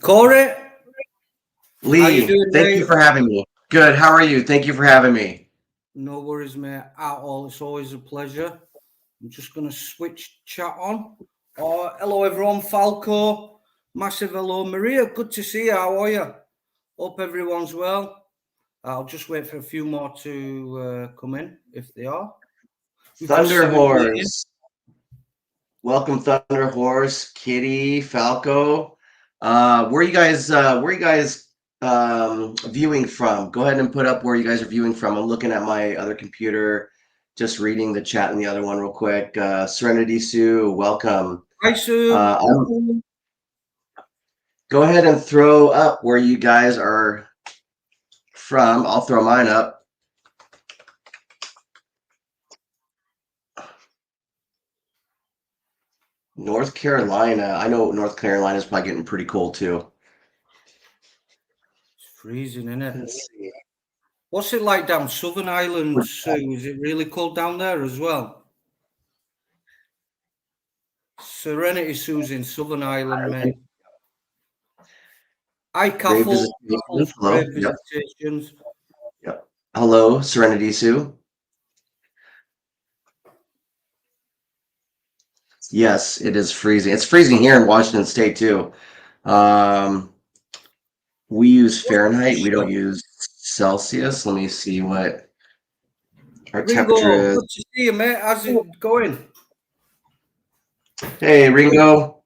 Corey, how you Lee, doing, thank you mate? for having me. Good. How are you? Thank you for having me. No worries, mate, at all. It's always a pleasure. I'm just going to switch chat on. Hello, everyone. Falco, massive hello. Maria, good to see you. How are you? Hope everyone's well. I'll just wait for a few more to come in, if they are. We've got Thunder Sue here. Horse. Welcome, Thunder Horse, Kitty, Falco. Where are you guys viewing from? Go ahead and put up where you guys are viewing from. I'm looking at my other computer, just reading the chat in the other one real quick. Serenity Sue, welcome. Hi, Sue. Go ahead and throw up where you guys are from. I'll throw mine up. North Carolina. I know North Carolina is probably getting pretty cold too. It's freezing, isn't it? Let's see. What's it like down Southern Island, Sue? Is it really cold down there as well? Serenity Sue's in Southern Island, mate. Hi, Great Caffle. visitation. Caffle's Hello. great Yep. visitations. Yep. Hello, Serenity Sue. Yes, it is freezing. It's freezing here in Washington State too. We use Fahrenheit. We don't use Celsius. Let me see what our temperature Ringo, is. good to see you, mate. How's it going? Hey, Ringo.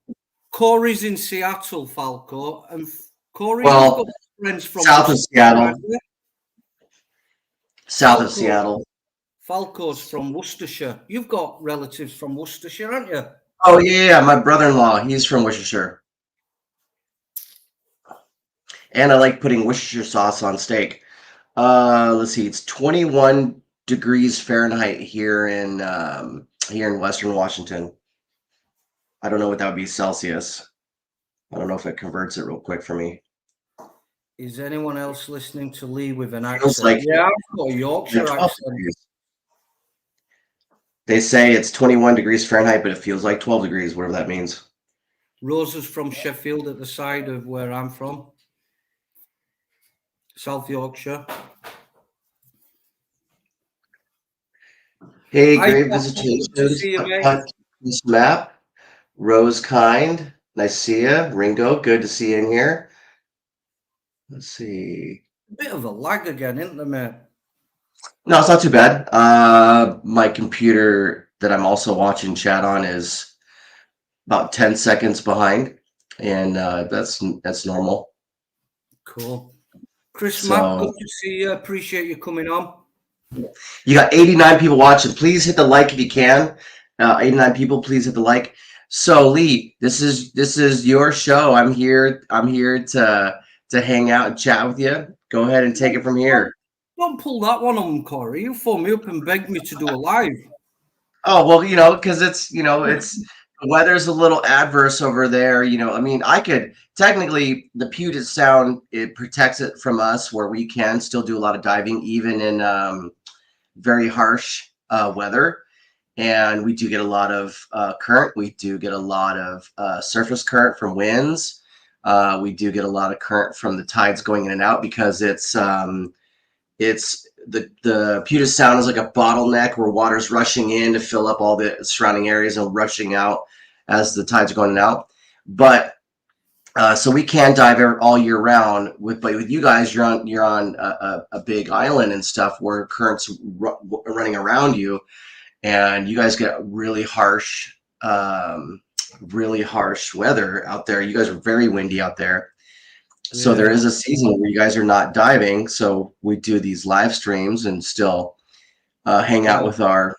Corey's in Seattle, Falco. And Corey, you've Well, got friends from south of Worcestershire, Seattle. haven't you? South of Falco. Seattle. Falco's from Worcestershire. You've got relatives from Worcestershire, haven't you? Oh yeah, my brother-in-law. He's from Worcestershire. And I like putting Worcestershire sauce on steak. Let's see, it's 21 degrees Fahrenheit here in Western Washington. I don't know what that would be Celsius. I don't know if it converts it real quick for me. Is anyone else listening to Lee with an Feels accent? like Yeah, I've got a Yorkshire 12 accent. degrees. They say it's 21 degrees Fahrenheit, but it feels like 12 degrees, whatever that means. Rosa's from Sheffield at the side of where I'm from. South Yorkshire. Hey, Hi, great Caffle. Good to visitations. see you, mate. Cut this map. Rose Kind. Nice to see you. Ringo, good to see you in here. Let's see. Bit of a lag again, isn't there, mate? No, it's not too bad. My computer that I'm also watching chat on is about 10 seconds behind, and that's normal. Cool. Chris Mack, So good to see you. Appreciate you coming on. you got 89 people watching. Please hit the like if you can. 89 people, please hit the like. So Lee, this is your show. I'm here to hang out and chat with you. Go ahead and take it from here. Don't pull that one on, Corey. You phoned me up and begged me to do a live. Oh, well, because it's the weather's a little adverse over there. I mean, I could technically the Puget Sound, it protects it from us where we can still do a lot of diving, even in very harsh weather. And we do get a lot of current. We do get a lot of surface current from winds. We do get a lot of current from the tides going in and out because it's the Puget Sound is like a bottleneck where water's rushing in to fill up all the surrounding areas and rushing out as the tides are going in and out. But so we can dive all year round. But with you guys, you're on a big island and stuff where currents running around you, and you guys get really harsh weather out there. You guys are very windy out there. So there is a season where you guys are not diving. So we do these live streams and still hang out with our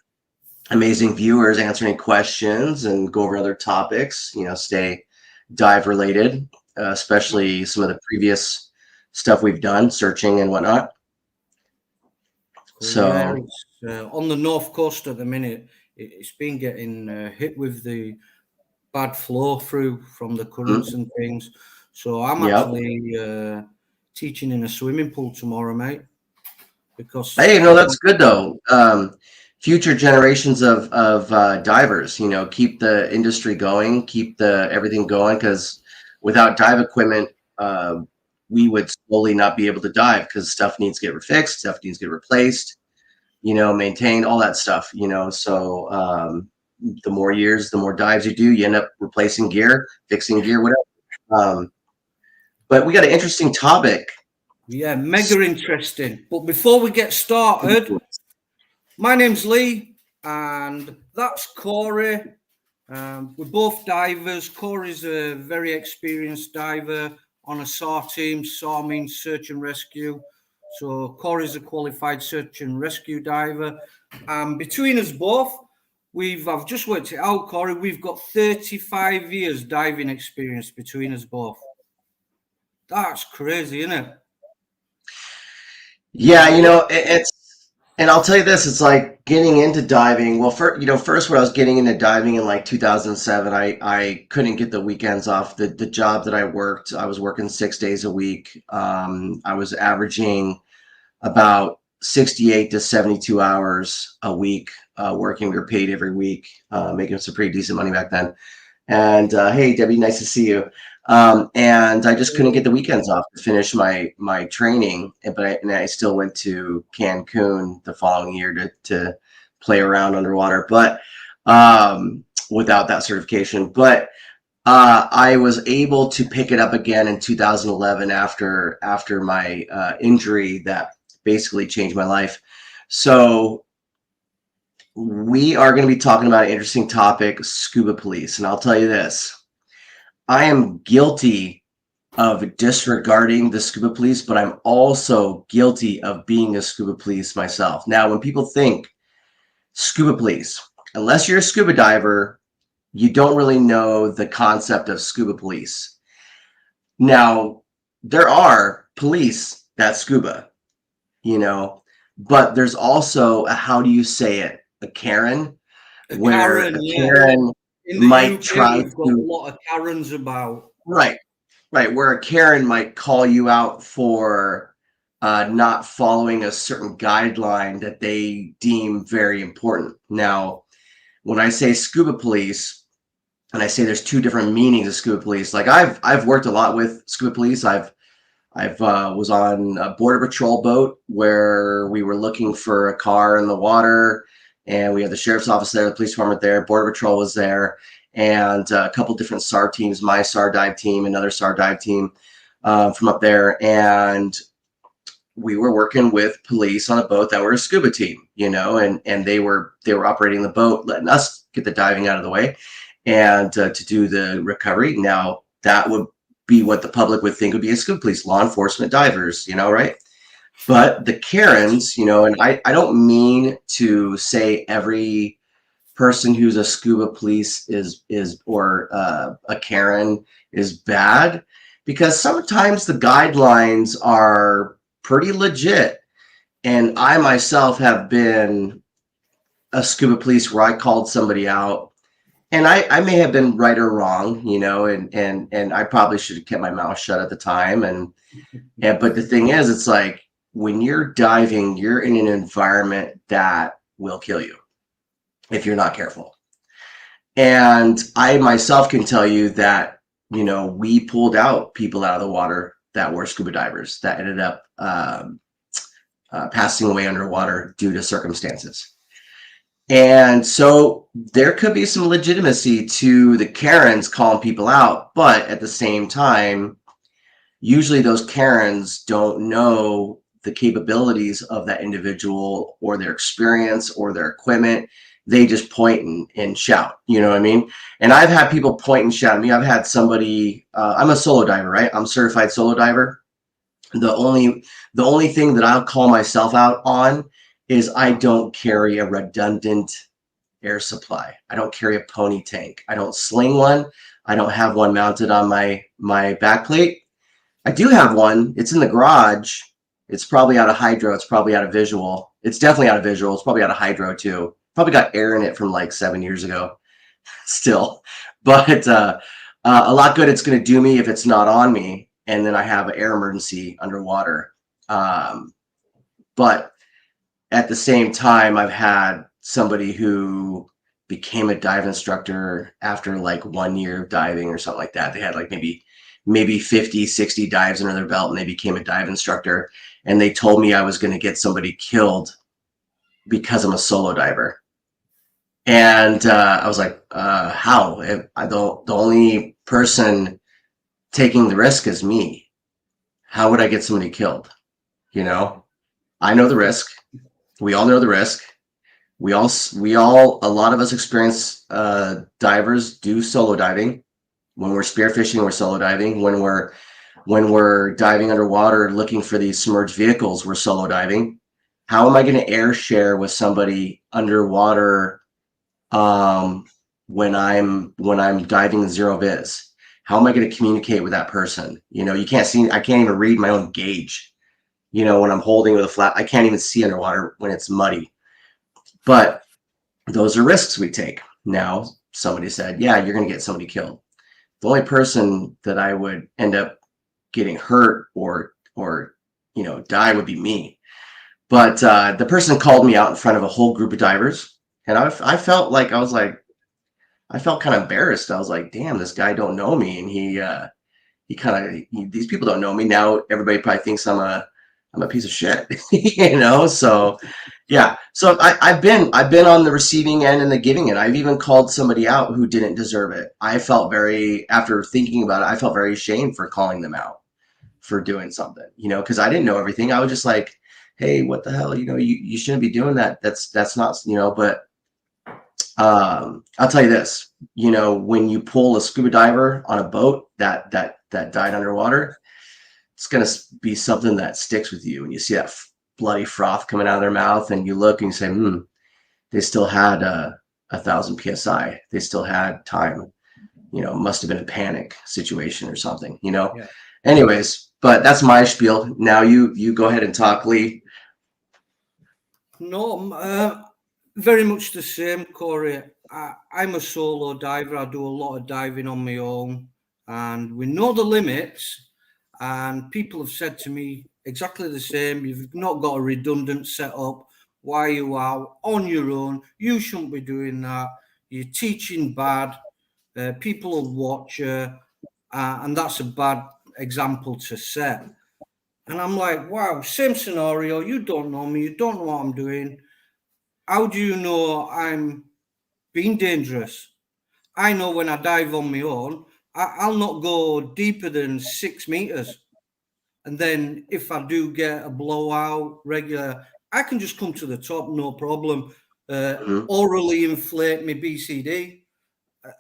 amazing viewers, answer any questions and go over other topics, stay dive related, especially some of the previous stuff we've done, searching and whatnot. So on the north coast at the minute, it's been getting hit with the bad flow through from the currents and things. So I'm actually teaching in a swimming pool tomorrow, mate. Because hey, that's good though. Future generations of divers, keep the industry going, keep everything going. Because without dive equipment, we would slowly not be able to dive because stuff needs to get fixed, stuff needs to get replaced, maintained, all that stuff, So the more years, the more dives you do, you end up replacing gear, fixing gear, whatever. But we got an interesting topic. Yeah, mega interesting. But before we get started, my name's Lee, and that's Corey. We're both divers. Corey's a very experienced diver on a SAR team. SAR means search and rescue. So Corey's a qualified search and rescue diver. And between us both, I've just worked it out, Corey. We've got 35 years diving experience between us both. That's crazy, isn't it? Yeah, it's, and I'll tell you this, it's like getting into diving. Well, first when I was getting into diving in like 2007, I couldn't get the weekends off. The job that I worked, I was working 6 days a week. I was averaging about 68 to 72 hours a week working. We were paid every week, making some pretty decent money back then. And hey, Debbie, nice to see you. And I just couldn't get the weekends off to finish my training, and I still went to Cancun the following year to play around underwater, but without that certification. But I was able to pick it up again in 2011 after my injury that basically changed my life. So we are going to be talking about an interesting topic, scuba police, and I'll tell you this. I am guilty of disregarding the scuba police, but I'm also guilty of being a scuba police myself. Now, when people think scuba police, unless you're a scuba diver, you don't really know the concept of scuba police. Now, there are police that scuba, but there's also how do you say it? A Karen, where Karen, a Karen might UK, try we've got to, a lot of Karens about. right, where a Karen might call you out for not following a certain guideline that they deem very important. Now, when I say scuba police, and I say there's two different meanings of scuba police, like I've worked a lot with scuba police. I've was on a border patrol boat where we were looking for a car in the water, and we had the sheriff's office there, the police department there, border patrol was there, and a couple different SAR teams, my SAR dive team, another SAR dive team from up there, and we were working with police on a boat that were a scuba team, and they were operating the boat, letting us get the diving out of the way, and to do the recovery. Now that would be what the public would think would be a scuba police, law enforcement divers, right? But the Karens, and I don't mean to say every person who's a scuba police is or a Karen is bad, because sometimes the guidelines are pretty legit. And I myself have been a scuba police where I called somebody out, and I may have been right or wrong, and I probably should have kept my mouth shut at the time. But the thing is, it's like when you're diving, you're in an environment that will kill you if you're not careful. And I myself can tell you that, we pulled out people out of the water that were scuba divers that ended up passing away underwater due to circumstances. And so there could be some legitimacy to the Karens calling people out, but at the same time, usually those Karens don't know the capabilities of that individual or their experience or their equipment. They just point and shout, you know what I mean? And I've had people point and shout at me. I've had somebody, I'm a solo diver, right? I'm a certified solo diver. The only thing that I'll call myself out on is I don't carry a redundant air supply. I don't carry a pony tank. I don't sling one. I don't have one mounted on my back plate. I do have one. It's in the garage. It's probably out of hydro. It's probably out of visual. It's definitely out of visual. It's probably out of hydro too. Probably got air in it from like 7 years ago still. But a lot good it's going to do me if it's not on me. And then I have an air emergency underwater. But at the same time, I've had somebody who became a dive instructor after like 1 year of diving or something like that. They had like maybe maybe 50, 60 dives under their belt, and they became a dive instructor. And they told me I was going to get somebody killed because I'm a solo diver. And I was like, how? The only person taking the risk is me. How would I get somebody killed? You know, I know the risk. We all know the risk. We all, a lot of us experienced divers do solo diving. When we're spearfishing, we're solo diving. When we're diving underwater looking for these submerged vehicles, we're solo diving. How am I going to air share with somebody underwater when I'm diving zero viz? How am I going to communicate with that person? You know, I can't even read my own gauge. You know, when I'm holding with a flat, I can't even see underwater when it's muddy. But those are risks we take. Now, somebody said, yeah, you're going to get somebody killed. The only person that I would end up getting hurt or die would be me. But the person called me out in front of a whole group of divers, and I felt like I felt kind of embarrassed. I was like, damn, this guy don't know me, and these people don't know me. Now everybody probably thinks I'm a piece of shit, you know? So yeah. So I've been on the receiving end and the giving end. I've even called somebody out who didn't deserve it. After thinking about it, I felt very ashamed for calling them out for doing something, you know, because I didn't know everything. I was just like, hey, what the hell? You know, you shouldn't be doing that. That's not, you know, but I'll tell you this, you know, when you pull a scuba diver on a boat that died underwater, it's going to be something that sticks with you. And you see that bloody froth coming out of their mouth, and you look and you say, they still had 1,000 PSI. They still had time, you know, must have been a panic situation or something, you know? Yeah. Anyways, but that's my spiel. Now you go ahead and talk, Lee. No, very much the same, Corey. I'm a solo diver. I do a lot of diving on my own, and we know the limits. And people have said to me exactly the same. You've not got a redundant setup. Why you are on your own? You shouldn't be doing that. You're teaching bad. People will watch you, and that's a bad example to set. And I'm like, wow, same scenario. You don't know me. You don't know what I'm doing. How do you know I'm being dangerous? I know when I dive on my own, I'll not go deeper than 6 meters. And then if I do get a blowout regular, I can just come to the top, no problem. Mhm. Orally inflate my BCD.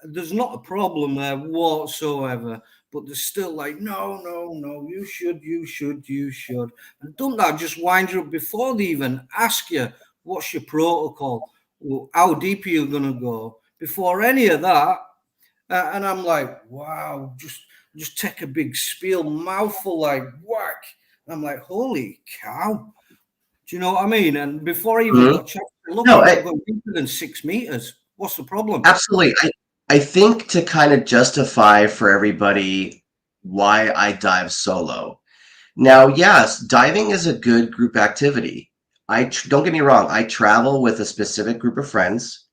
There's not a problem there whatsoever. But they're still like, no, no, no, you should. And don't that just wind you up before they even ask you, what's your protocol? How deep are you going to go? Before any of that, and I'm like, wow, just take a big spiel, mouthful, like whack. And I'm like, holy cow. Do you know what I mean? And before I even Mhm. got checked, look, No, you're not going deeper than 6 meters. What's the problem? absolutely. I think to kind of justify for everybody why I dive solo. Now, yes, diving is a good group activity. Don't get me wrong. I travel with a specific group of friends,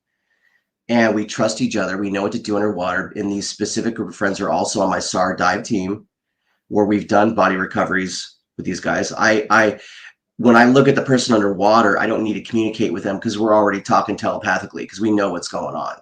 and we trust each other. We know what to do underwater. And these specific group of friends are also on my SAR dive team, where we've done body recoveries with these guys. I when I look at the person underwater, I don't need to communicate with them because we're already talking telepathically because we know what's going on.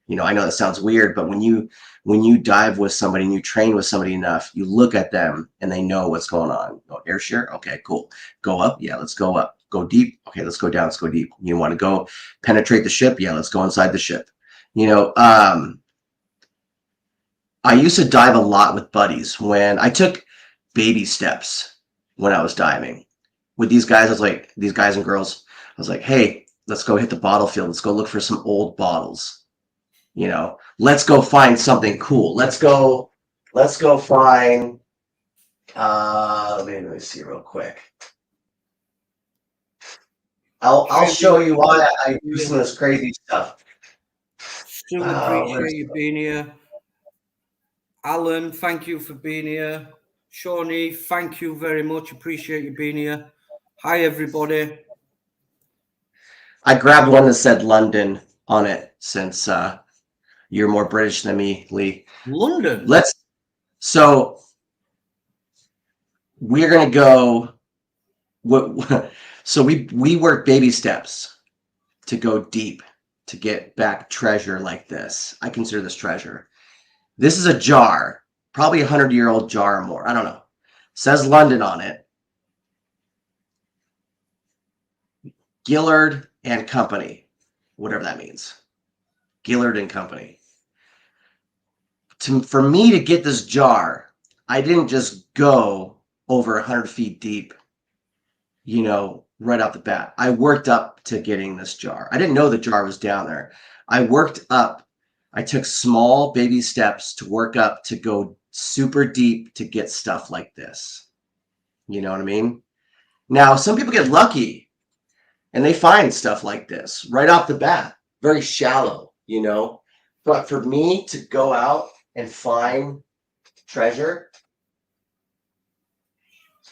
You know, I know that sounds weird, but when you dive with somebody and you train with somebody enough, you look at them and they know what's going on. Oh, air share? Okay, cool. Go up? Yeah, let's go up. Go deep? Okay, let's go down. Let's go deep. You want to go penetrate the ship? Yeah, let's go inside the ship. You know, I used to dive a lot with buddies when I took baby steps when I was diving. With these guys, these guys and girls, I was like, hey, let's go hit the bottle field. Let's go look for some old bottles. You know, let's go find something cool. Let's go find let me see real quick. I'll show you why I do some of this crazy stuff. Still appreciate you being here. Alan, thank you for being here. Shawnee, thank you very much. Appreciate you being here. Hi, everybody. I grabbed one that said London on it since you're more British than me, Lee. London? So we're going to go, so we work baby steps to go deep, to get back treasure like this. I consider this treasure. This is a jar, probably 100-year-old jar or more. I don't know. Says London on it. Gillard and Company, whatever that means. Gillard and Company. For me to get this jar, I didn't just go over 100 feet deep, you know, right off the bat. I worked up to getting this jar. I didn't know the jar was down there. I worked up. I took small baby steps to work up to go super deep to get stuff like this. You know what I mean? Now, some people get lucky and they find stuff like this right off the bat, very shallow, you know. But for me to go out and find treasure,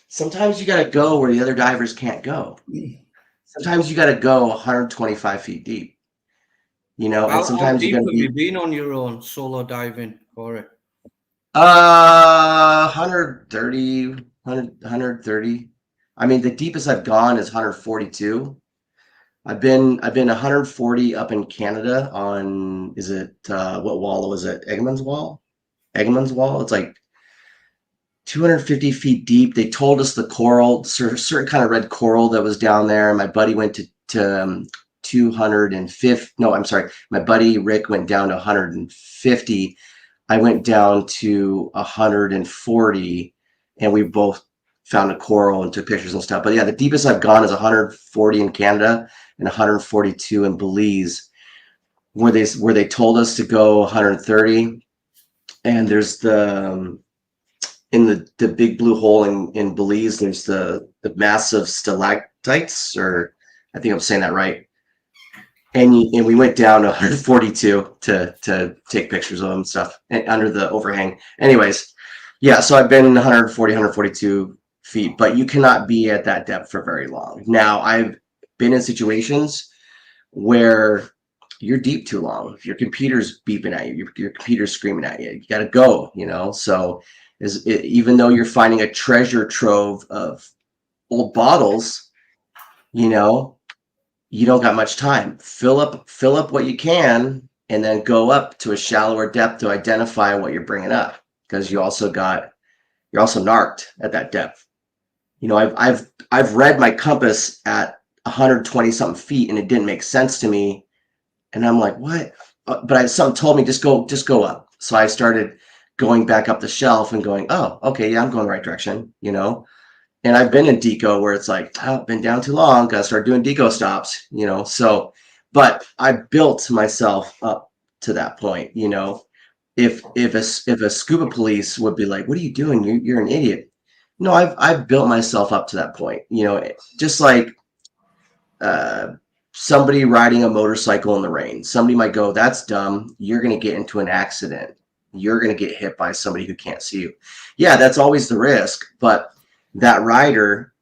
sometimes you got to go where the other divers can't go. Sometimes you got to go 125 feet deep, you know, and How sometimes deep you're have going to you be been on your own solo diving for it? 130, 130. I mean, the deepest I've gone is 142. I've been 140 up in Canada on, is it what wall was it? Eggman's Wall? Eggman's Wall. It's like 250 feet deep. They told us the coral, certain kind of red coral that was down there. My buddy went to 250. No, I'm sorry. My buddy Rick went down to 150. I went down to 140, and we both found a coral and took pictures and stuff. But yeah, the deepest I've gone is 140 in Canada and 142 in Belize, where they told us to go 130. And there's the in the big blue hole in Belize, there's the massive stalactites, or I think I'm saying that right. And we went down to 142 to take pictures of them and stuff, and under the overhang. Anyways, yeah, so I've been 140, 142 feet, but you cannot be at that depth for very long. Now, I've been in situations where you're deep too long. Your computer's beeping at you. Your computer's screaming at you. You got to go, you know? So even though you're finding a treasure trove of old bottles, you know, you don't got much time. Fill up what you can, and then go up to a shallower depth to identify what you're bringing up, because you're also narked at that depth. You know, I've read my compass at 120 something feet, and it didn't make sense to me, and I'm like, what? But something told me just go up. So I started going back up the shelf and going, oh, okay, yeah, I'm going the right direction, you know. And I've been in deco where it's like, oh, been down too long, gotta start doing deco stops, you know. So, but I built myself up to that point, you know. If a scuba police would be like, what are you doing? You're an idiot. No, I've built myself up to that point, you know. Just like somebody riding a motorcycle in the rain. Somebody might go, that's dumb. You're going to get into an accident. You're going to get hit by somebody who can't see you. Yeah, that's always the risk. But that rider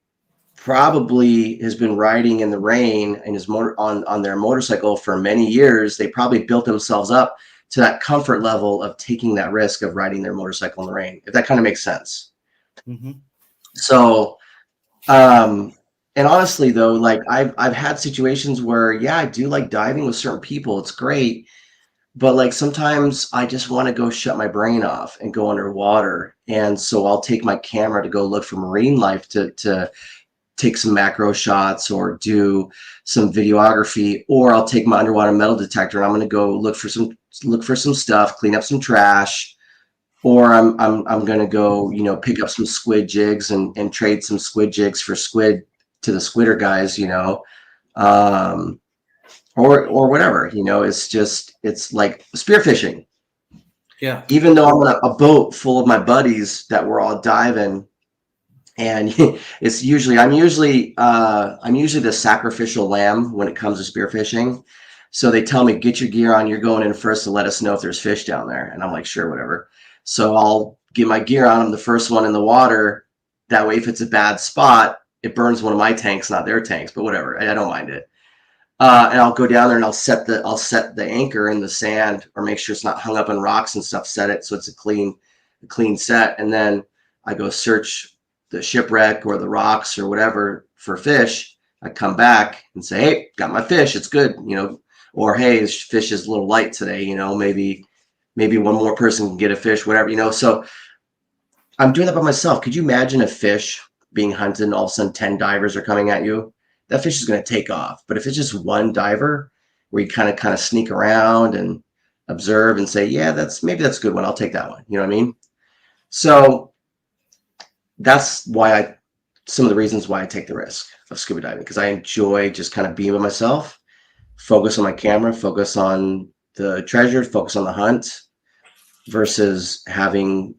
probably has been riding in the rain and is on their motorcycle for many years. They probably built themselves up to that comfort level of taking that risk of riding their motorcycle in the rain, if that kind of makes sense. Mm-hmm. So, and honestly though, like I've had situations where, yeah, I do like diving with certain people. It's great. But like sometimes I just want to go shut my brain off and go underwater. And so I'll take my camera to go look for marine life, to take some macro shots or do some videography, or I'll take my underwater metal detector and I'm going to go look for some stuff, clean up some trash, or I'm going to go, you know, pick up some squid jigs and trade some squid jigs for squid to the squidder guys, you know. Or whatever, you know. It's like spearfishing. Yeah. Even though I'm on a boat full of my buddies that we're all diving, and I'm usually the sacrificial lamb when it comes to spearfishing. So they tell me, get your gear on, you're going in first to let us know if there's fish down there. And I'm like, sure, whatever. So I'll get my gear on. I'm the first one in the water. That way, if it's a bad spot, it burns one of my tanks, not their tanks, but whatever. I don't mind it. And I'll go down there and I'll set the anchor in the sand, or make sure it's not hung up on rocks and stuff. Set it so it's a clean a clean set, and then I go search the shipwreck or the rocks or whatever for fish. I come back and say, hey, got my fish, it's good, or hey, this fish is a little light today, maybe one more person can get a fish, whatever. So I'm doing that by myself. Could you imagine a fish being hunted and all of a sudden 10 divers are coming at you? That fish is going to take off. But if it's just one diver where you kind of sneak around and observe and say, yeah, maybe that's a good one, I'll take that one. You know what I mean? So that's why some of the reasons why I take the risk of scuba diving, because I enjoy just kind of being with myself, focus on my camera, focus on the treasure, focus on the hunt, versus having,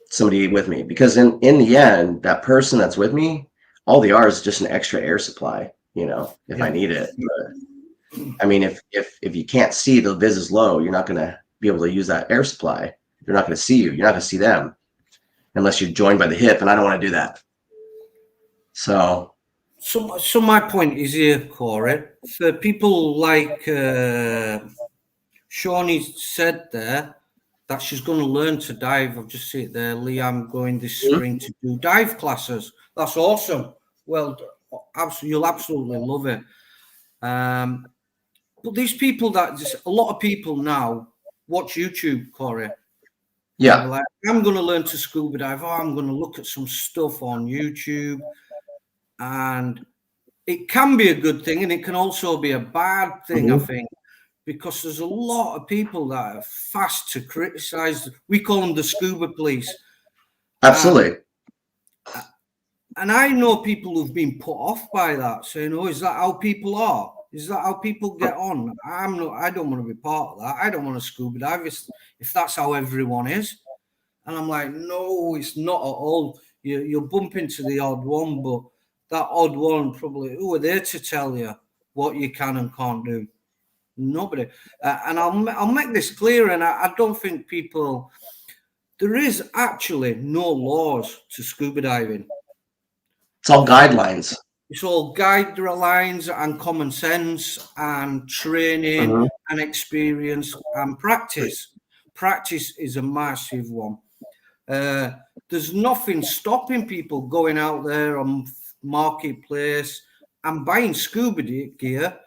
somebody with me. Because in the end, that person that's with me, all they are is just an extra air supply, if I need it. But I mean, if you can't see, the vis is low, you're not going to be able to use that air supply. They're not going to see you. You're not going to see them unless you're joined by the hip, and I don't want to do that. So my point is here, Corey, for people like Shawnee said there, that she's going to learn to dive. I've just seen it there. Liam going this spring to do dive classes. That's awesome. Well, you'll absolutely love it. But these people a lot of people now watch YouTube, Corey. Yeah. Like, I'm going to learn to scuba dive. I'm going to look at some stuff on YouTube. And it can be a good thing, and it can also be a bad thing, I think, because there's a lot of people that are fast to criticize. We call them the scuba police. Absolutely. And I know people who've been put off by that, saying, "Oh, is that how people are? Is that how people get on?" I don't want to be part of that. I don't want to scuba dive if that's how everyone is. And I'm like, no, it's not at all. You'll bump into the odd one, but that odd one probably, who are there to tell you what you can and can't do? Nobody. And I'll make this clear, and I don't think there is actually no laws to scuba diving. It's all guidelines. It's all guidelines and common sense and training and experience and practice. Practice is a massive one. There's nothing stopping people going out there on marketplace and buying scuba gear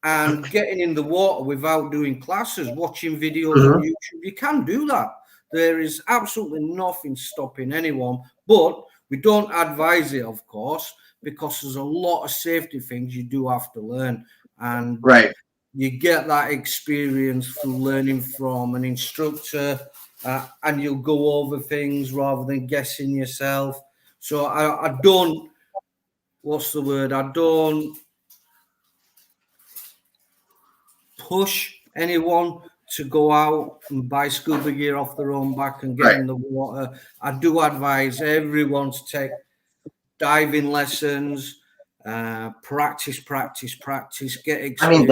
and getting in the water without doing classes, watching videos on YouTube. You can do that. There is absolutely nothing stopping anyone, but we don't advise it, of course, because there's a lot of safety things you do have to learn. And you get that experience through learning from an instructor, and you'll go over things rather than guessing yourself. So I don't, what's the word? I don't push anyone to go out and buy scuba gear off their own back and get in the water. I do advise everyone to take diving lessons, practice, get experience. I mean,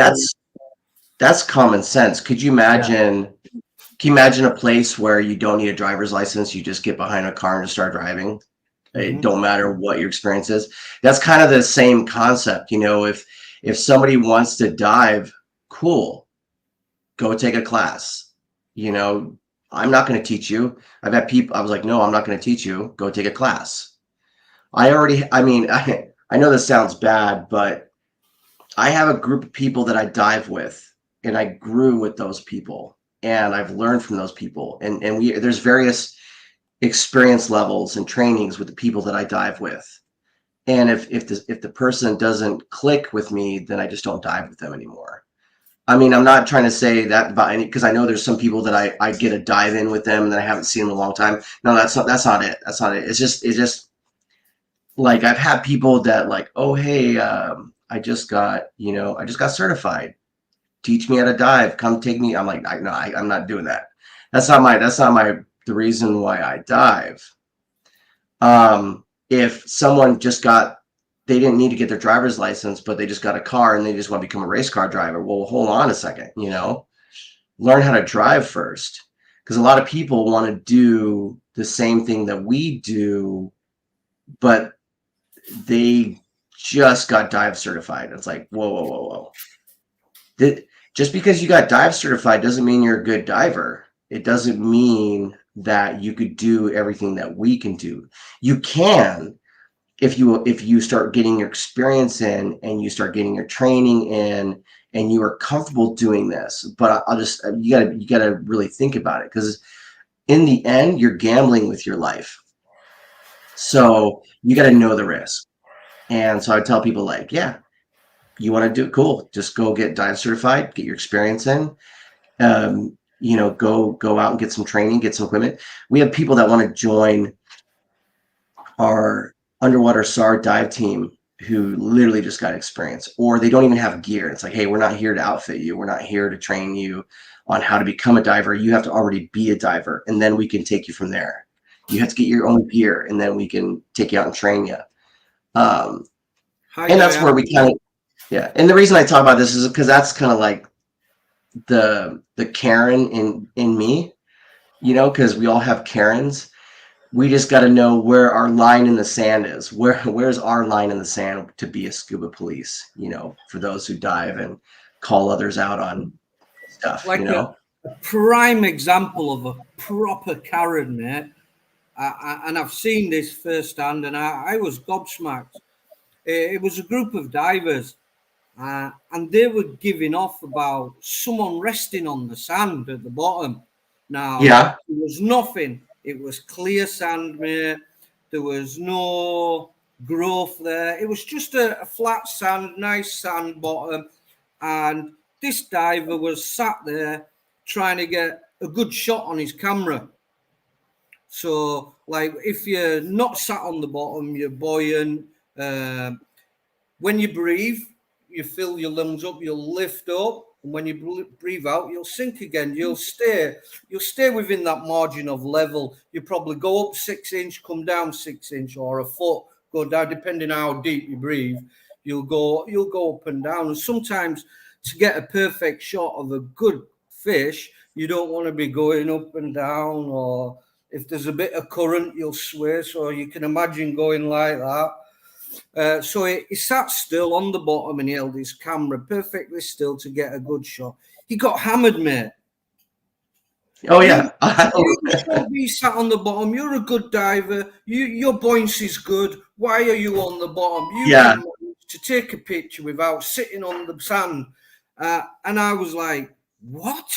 that's common sense. Could you imagine? Can you imagine a place where you don't need a driver's license? You just get behind a car and just start driving. It don't matter what your experience is. That's kind of the same concept. If somebody wants to dive, cool, go take a class. I'm not going to teach you. I've had people, I was like, no, I'm not going to teach you. Go take a class. I know this sounds bad, but I have a group of people that I dive with, and I grew with those people, and I've learned from those people. And there's various experience levels and trainings with the people that I dive with. And if the person doesn't click with me, then I just don't dive with them anymore. I mean, I'm not trying to say that about any, because I know there's some people that I get a dive in with them and that I haven't seen in a long time. No, that's not it. That's not it. It's just like, I've had people that like, oh, hey, I just got certified. Teach me how to dive. Come take me. I'm like, I'm not doing that. That's not the reason why I dive. If someone they didn't need to get their driver's license, but they just got a car and they just want to become a race car driver. Well, hold on a second, learn how to drive first. Because a lot of people want to do the same thing that we do, but they just got dive certified. It's like, whoa. Just because you got dive certified doesn't mean you're a good diver. It doesn't mean that you could do everything that we can do. You can, if you start getting your experience in and you start getting your training in and you are comfortable doing this. But I'll just, you gotta really think about it, because in the end, you're gambling with your life. So you got to know the risk. And so I tell people, like, yeah, you want to do it, cool. Just go get dive certified, get your experience in. Go out and get some training, get some equipment. We have people that want to join our underwater SAR dive team who literally just got experience, or they don't even have gear. It's like, hey, we're not here to outfit you. We're not here to train you on how to become a diver. You have to already be a diver, and then we can take you from there. You have to get your own gear, and then we can take you out and train you. And that's where we kind of, yeah. And the reason I talk about this is because that's kind of like the Karen in me, because we all have Karens. We just got to know where our line in the sand is. Where's our line in the sand to be a scuba police, for those who dive and call others out on stuff, Like a prime example of a proper Karen, mate. And I've seen this firsthand, and I was gobsmacked. It was a group of divers, and they were giving off about someone resting on the sand at the bottom. Now, Yeah. there was nothing. It was clear sand, mate. There was no growth there. It was just a flat sand, nice sand bottom. And this diver was sat there trying to get a good shot on his camera. So, like, if you're not sat on the bottom, you're buoyant. When you breathe, you fill your lungs up, you'll lift up. And when you breathe out, you'll sink again. You'll stay within that margin of level. You probably go up 6 inch, come down 6 inch, or a foot, go down, depending how deep you breathe. You'll go up and down. And sometimes to get a perfect shot of a good fish, you don't want to be going up and down, or if there's a bit of current, you'll sway. So you can imagine going like that. So he sat still on the bottom and he held his camera perfectly still to get a good shot. He got hammered, mate. Oh, yeah. You shouldn't be sat on the bottom. You're a good diver. Your buoyancy's good. Why are you on the bottom? You Yeah. didn't manage to take a picture without sitting on the sand. And I was like, what?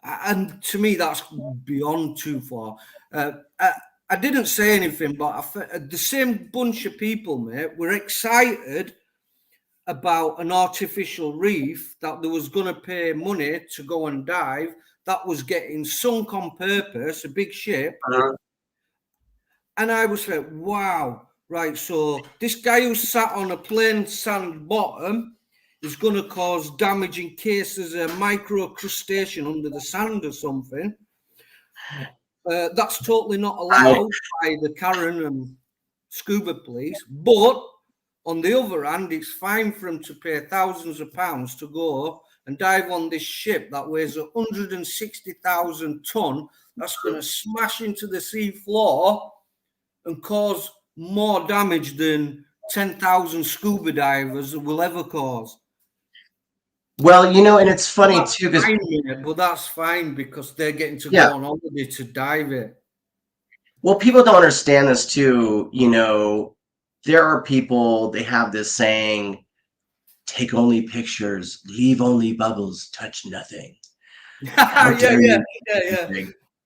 And to me, that's beyond too far. I didn't say anything, but the same bunch of people, mate, were excited about an artificial reef that there was going to pay money to go and dive, that was getting sunk on purpose, a big ship. And I was like, wow, right, so this guy who sat on a plain sand bottom is going to cause damage in case there's a microcrustacean under the sand or something. That's totally not allowed by the Karen and Scuba police. But on the other hand, it's fine for them to pay thousands of pounds to go and dive on this ship that weighs 160,000 ton. That's going to smash into the sea floor and cause more damage than 10,000 scuba divers will ever cause. Well, and it's funny too, because but that's fine because they're getting to go on holiday to dive it. Well, people don't understand this too. There are people, they have this saying, take only pictures, leave only bubbles, touch nothing. Yeah.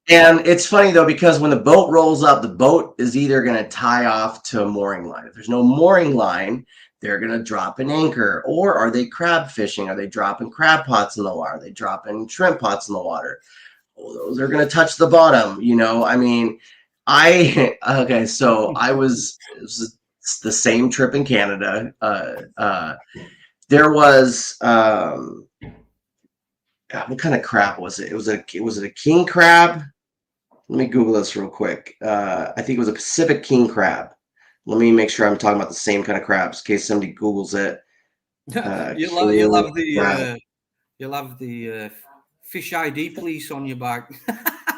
And it's funny though, because when the boat rolls up, the boat is either going to tie off to a mooring line. If there's no mooring line, they're going to drop an anchor. Or are they crab fishing? Are they dropping crab pots in the water? Are they dropping shrimp pots in the water? Oh, those are going to touch the bottom. I mean, so it was the same trip in Canada. There was, what kind of crab was it? Was it a king crab? Let me Google this real quick. I think it was a Pacific king crab. Let me make sure I'm talking about the same kind of crabs in case somebody Googles it. You'll have the fish ID police on your back.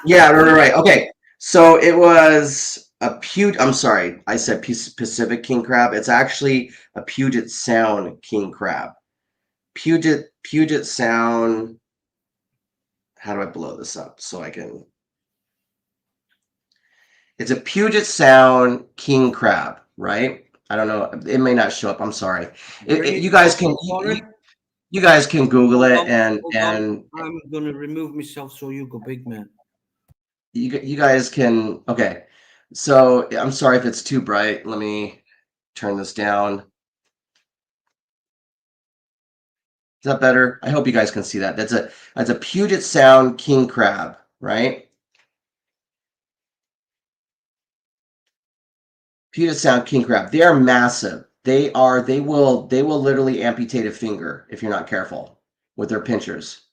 Yeah, right. Okay, so it was a Puget. I'm sorry, I said Pacific king crab. It's actually a Puget Sound king crab. Puget Sound. How do I blow this up so I can It's a Puget Sound king crab, right? I don't know. It may not show up. I'm sorry. You guys can you guys can Google Hold it on, and hold on. I'm gonna remove myself so you go big man. you guys can. Okay. So I'm sorry if it's too bright. Let me turn this down. Is that better? I hope you guys can see that. That's a Puget Sound king crab, right? Puget Sound king crab. They are massive. They will literally amputate a finger if you're not careful with their pinchers.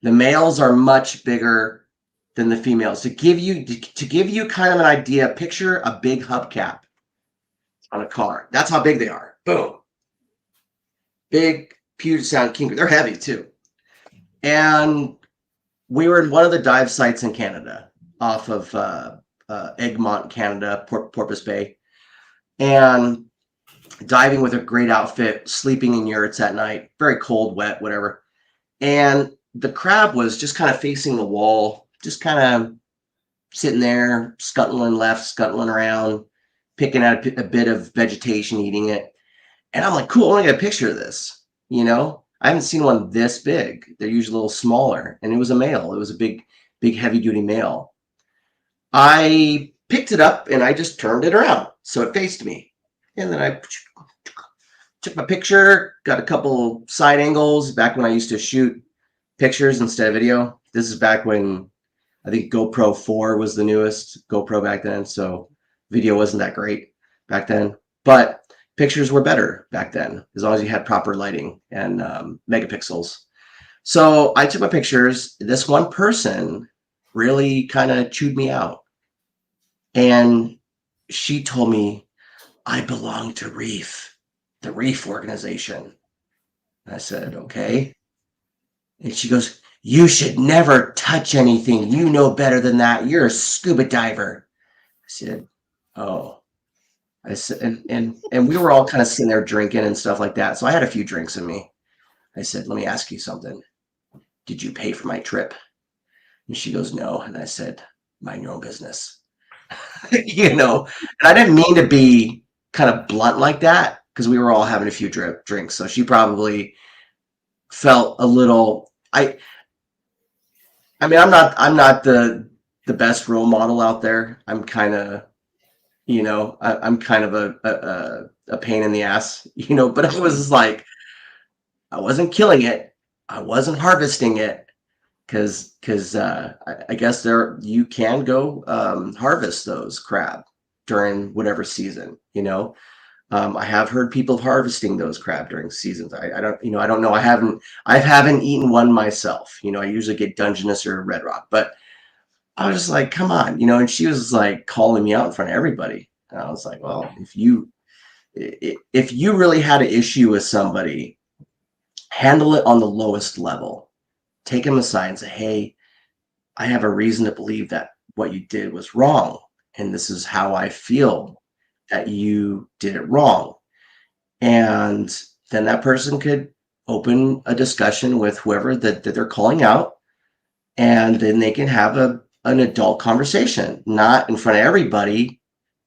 The males are much bigger than the females. To give you kind of an idea, picture a big hubcap on a car. That's how big they are. Boom. Big Puget Sound king. They're heavy too. And we were in one of the dive sites in Canada, off of Egmont, Canada, Porpoise Bay, and diving with a great outfit, sleeping in yurts at night, very cold, wet, whatever. And the crab was just kind of facing the wall, just kind of sitting there, scuttling left, scuttling around, picking out a bit of vegetation, eating it. And I'm like, cool, I want to get a picture of this. I haven't seen one this big. They're usually a little smaller. And it was a male. It was a big, big, heavy duty male. I picked it up and I just turned it around so it faced me. And then I took my picture, got a couple side angles back when I used to shoot pictures instead of video. This is back when I think GoPro 4 was the newest GoPro back then. So video wasn't that great back then, but pictures were better back then as long as you had proper lighting and megapixels. So I took my pictures. This one person really kind of chewed me out. And she told me, I belong to Reef, the Reef organization. I said, okay. And she goes, you should never touch anything. You know better than that. You're a scuba diver. I said, oh. I said, and we were all kind of sitting there drinking and stuff like that. So I had a few drinks in me. I said, let me ask you something. Did you pay for my trip? And she goes, no. And I said, mind your own business. And I didn't mean to be kind of blunt like that because we were all having a few drinks. So she probably felt a little, I mean, I'm not the best role model out there. I'm kind of, I'm kind of a pain in the ass, but I was like, I wasn't killing it. I wasn't harvesting it because I guess you can go harvest those crab during whatever season, I have heard people harvesting those crab during seasons. I don't know. I haven't eaten one myself. I usually get Dungeness or Red Rock, but I was just like, come on, and she was like calling me out in front of everybody. And I was like, well, if you really had an issue with somebody, handle it on the lowest level. Take them aside and say, hey, I have a reason to believe that what you did was wrong. And this is how I feel that you did it wrong. And then that person could open a discussion with whoever that they're calling out. And then they can have an adult conversation, not in front of everybody,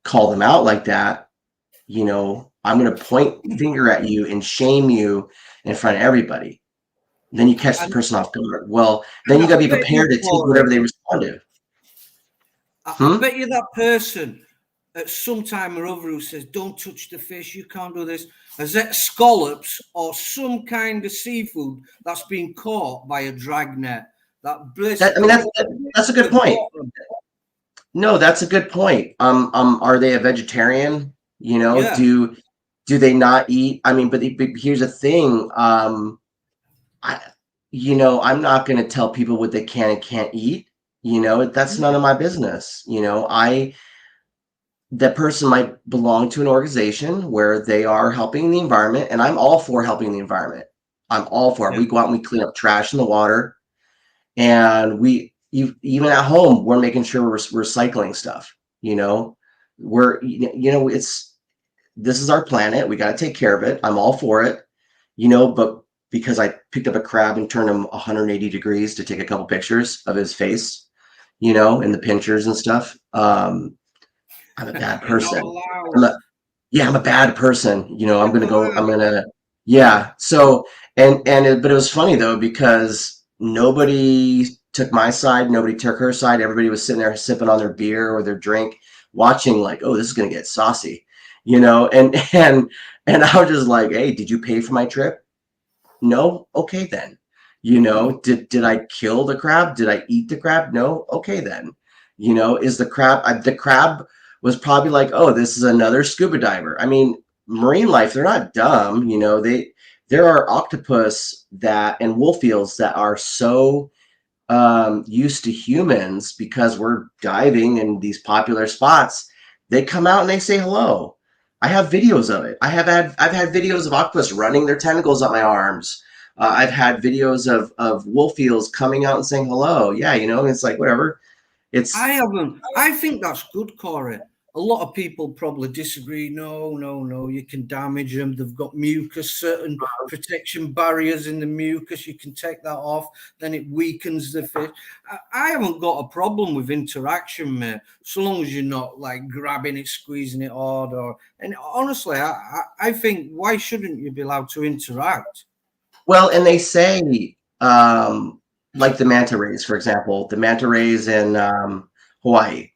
call them out like that. I'm going to point finger at you and shame you in front of everybody. Then you catch the person off guard. Well, then you got to be prepared to take whatever they respond to. I bet you that person at some time or other who says, don't touch the fish, you can't do this, has that scallops or some kind of seafood that's been caught by a drag net. That's a good point. No, that's a good point. Are they a vegetarian? Yeah. Do they not eat? I mean, but here's the thing. I'm not going to tell people what they can and can't eat. That's none of my business. That person might belong to an organization where they are helping the environment, and I'm all for helping the environment. I'm all for it. We go out and we clean up trash in the water, and even at home, we're making sure we're recycling stuff. This is our planet. We got to take care of it. I'm all for it, but because I picked up a crab and turned him 180 degrees to take a couple pictures of his face, and the pinchers and stuff. I'm a bad You're not person. allowed. I'm a, yeah, I'm a bad person. You know, I'm You're gonna go. I'm bad. gonna. Yeah. So but it was funny though because nobody took my side. Nobody took her side. Everybody was sitting there sipping on their beer or their drink, watching like, oh, this is gonna get saucy, you know. And I was just like, hey, did you pay for my trip? No? Okay then. You know, did I kill the crab? Did I eat the crab? No? Okay then. You know, is the crab was probably like, oh, this is another scuba diver. I mean, marine life, they're not dumb, you know, there are octopus that and wolf eels that are so used to humans because we're diving in these popular spots. They come out and they say hello. I have videos of it. I've had videos of octopus running their tentacles up my arms. I've had videos of wolf eels coming out and saying hello. Yeah, you know, and it's like whatever. I It's haven't. I think that's good, Corey. A lot of people probably disagree. No, no, no. You can damage them. They've got mucus, certain protection barriers in the mucus. You can take that off, then it weakens the fish. I haven't got a problem with interaction, mate. So long as you're not like grabbing it, squeezing it hard, or. And honestly, I think why shouldn't you be allowed to interact? well, and they say like the manta rays, for example, the manta rays in Hawaii.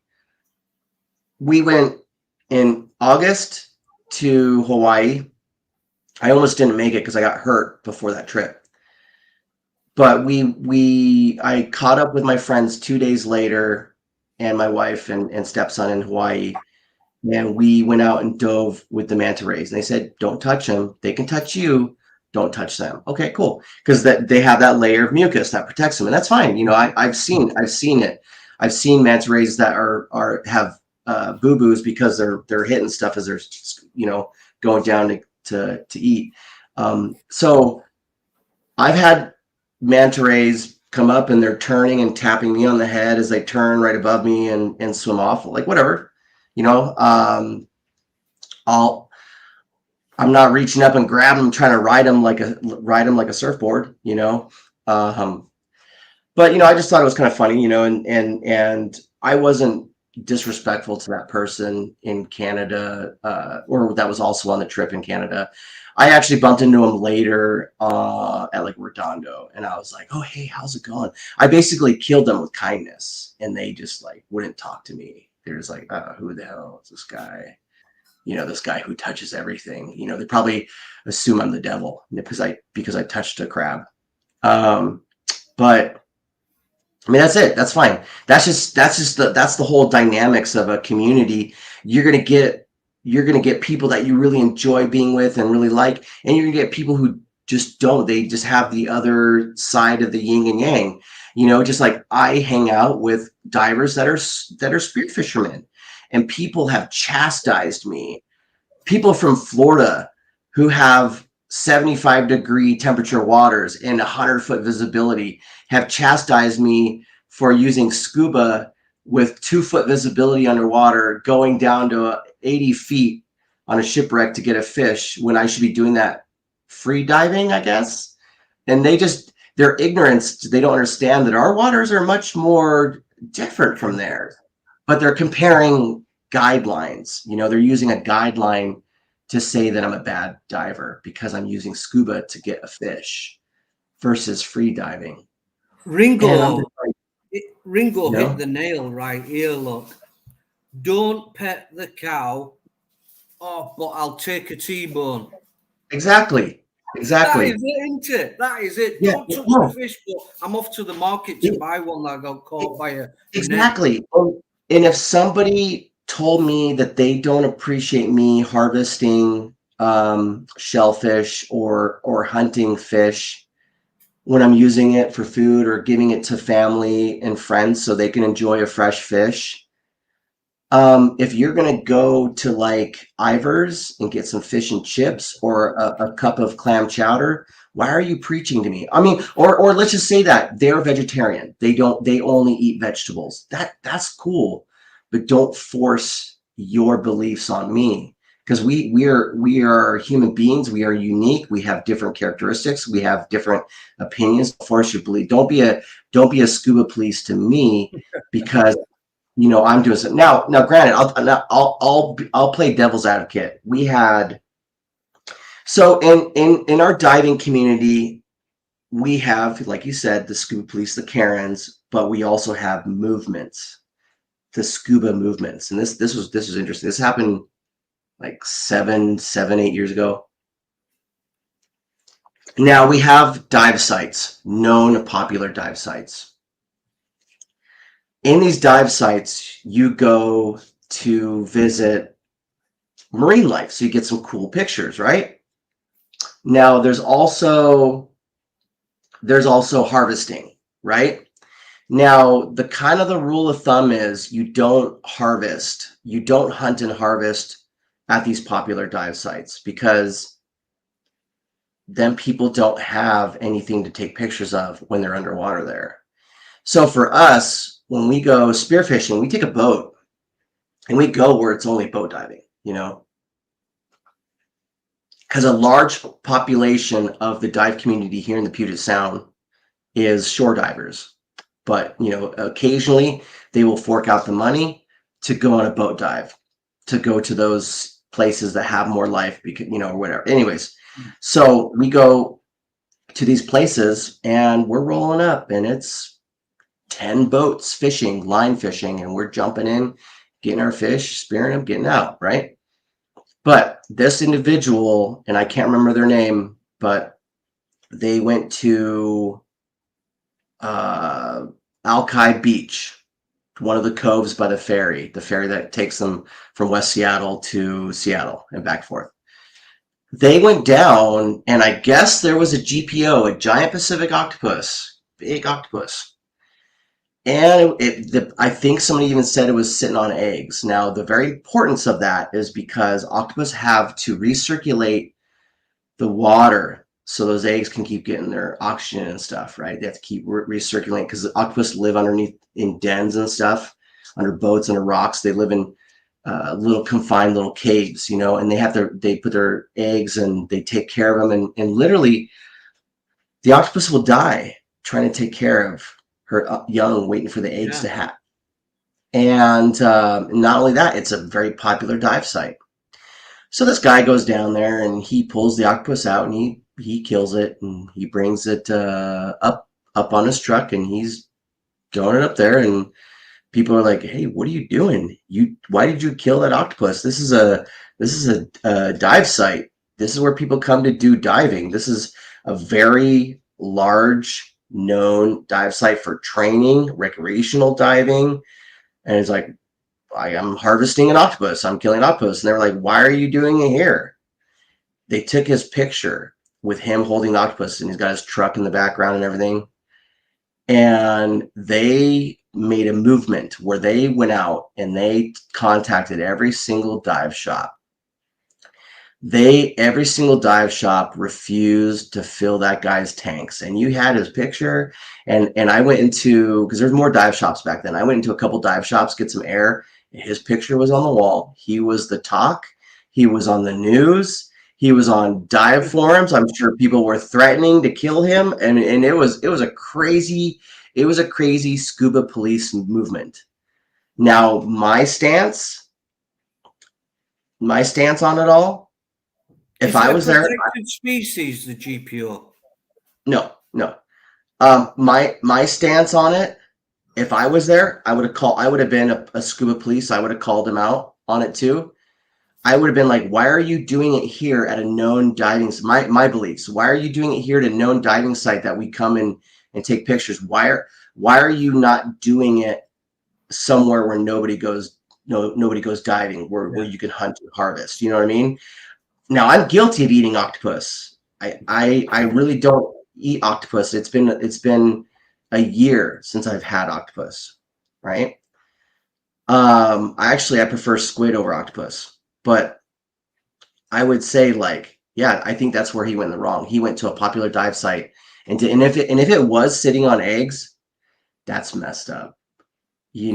We went in August to Hawaii. I almost didn't make it because I got hurt before that trip. But I caught up with my friends 2 days later and my wife and stepson in Hawaii. And we went out and dove with the manta rays. And they said, don't touch them. They can touch you. Don't touch them. Okay, cool. Because that they have that layer of mucus that protects them. And that's fine. You know, I've seen it. I've seen manta rays that have boo-boos because they're hitting stuff as they're, you know, going down to eat. So I've had manta rays come up and they're turning and tapping me on the head as they turn right above me and swim off. Like whatever, you know. I'll I'm not reaching up and grabbing them, trying to ride them like a surfboard, you know. Um, but you know, I just thought it was kind of funny, you know, and I wasn't disrespectful to that person in Canada, or that was also on the trip in Canada. I actually bumped into him later at like Redondo, and I was like, "Oh, hey, how's it going?" I basically killed them with kindness, and they just like wouldn't talk to me. They're just like, "Who the hell is this guy?" You know, this guy who touches everything. You know, they probably assume I'm the devil because I touched a crab. Um, but I mean, that's it. That's fine. That's the whole dynamics of a community. You're gonna get you're gonna get people that you really enjoy being with and really like, and you're gonna get people who just don't. They just have the other side of the yin and yang. You know, just like I hang out with divers that are spear fishermen, and people have chastised me. People from Florida who have 75-degree temperature waters and 100-foot visibility have chastised me for using scuba with 2-foot visibility underwater, going down to 80 feet on a shipwreck to get a fish when I should be doing that free diving, I guess. And their ignorance, they don't understand that our waters are much more different from theirs. But they're comparing guidelines. You know, they're using a guideline to say that I'm a bad diver because I'm using scuba to get a fish versus free diving. And I'm Ringo, just like, Ringo you hit know, the nail right here. Look, don't pet the cow. Oh, but I'll take a T-bone. exactly, That is exactly. it, isn't it? That is it. Yeah, Don't touch the no, fish, but I'm off to the market to buy one that got caught by a net. exactly. And if somebody told me that they don't appreciate me harvesting shellfish or hunting fish when I'm using it for food or giving it to family and friends so they can enjoy a fresh fish. If you're gonna go to like Ivar's and get some fish and chips or a cup of clam chowder, why are you preaching to me? I mean, or let's just say that they're vegetarian. They only eat vegetables. That's cool, but don't force your beliefs on me because we are human beings. We are unique. We have different characteristics. We have different opinions. Force your belief. Don't be a scuba police to me because I'm doing something now. Now, granted, I'll play devil's advocate. We had so in our diving community, we have, like you said, the scuba police, the Karens, but we also have movements, the scuba movements, and this was interesting. This happened like 8 years ago. Now we have dive sites, known popular dive sites. In these dive sites, you go to visit marine life, so you get some cool pictures, right? Now there's also harvesting, right? Now the kind of the rule of thumb is you don't hunt and harvest at these popular dive sites, because then people don't have anything to take pictures of when they're underwater there. So for us, when we go spearfishing, we take a boat and we go where it's only boat diving, because a large population of the dive community here in the Puget Sound is shore divers. But, occasionally they will fork out the money to go on a boat dive, to go to those places that have more life, because, or whatever. Anyways, so we go to these places and we're rolling up and it's 10 boats fishing, line fishing, and we're jumping in, getting our fish, spearing them, getting out, right? But this individual, and I can't remember their name, but they went to Alki Beach, one of the coves by the ferry that takes them from West Seattle to Seattle and back forth. They went down, and I guess there was a GPO, a giant Pacific octopus, big octopus. And I think somebody even said it was sitting on eggs. Now, the very importance of that is because octopus have to recirculate the water so those eggs can keep getting their oxygen and stuff, right? They have to keep recirculating, because the octopus live underneath in dens and stuff, under boats, under rocks. They live in little confined little caves, and they put their eggs and they take care of them. And literally the octopus will die trying to take care of her young, waiting for the eggs to hatch. And not only that, it's a very popular dive site. So this guy goes down there and he pulls the octopus out and he kills it, and he brings it up on his truck, and he's throwing it up there, and people are like, "Hey, what are you doing? Why did you kill that octopus? This is a dive site. This is where people come to do diving. This is a very large known dive site for training, recreational diving." And it's like, I am harvesting an octopus. I'm killing an octopus. And they were like, "Why are you doing it here?" They took his picture with him holding the octopus, and he's got his truck in the background and everything. And they made a movement where they went out and they contacted every single dive shop. Every single dive shop refused to fill that guy's tanks. And you had his picture. And I went into, because there's more dive shops back then, I went into a couple dive shops, get some air. His picture was on the wall. He was the talk. He was on the news. He was on dive forums. I'm sure people were threatening to kill him. And it was a crazy scuba police movement. Now, my stance on it all, if I was there, protected species, the GPO. No. My stance on it, if I was there, I would have been a scuba police. I would have called him out on it too. I would have been like, "Why are you doing it here at a known diving?" My beliefs. Why are you doing it here at a known diving site that we come in and take pictures? Why are you not doing it somewhere where nobody goes diving, where you can hunt and harvest? You know what I mean? Now, I'm guilty of eating octopus. I really don't eat octopus. It's been a year since I've had octopus, right? I prefer squid over octopus, but I would say, like, yeah, I think that's where he went wrong. He went to a popular dive site, and if it was sitting on eggs, that's messed up. I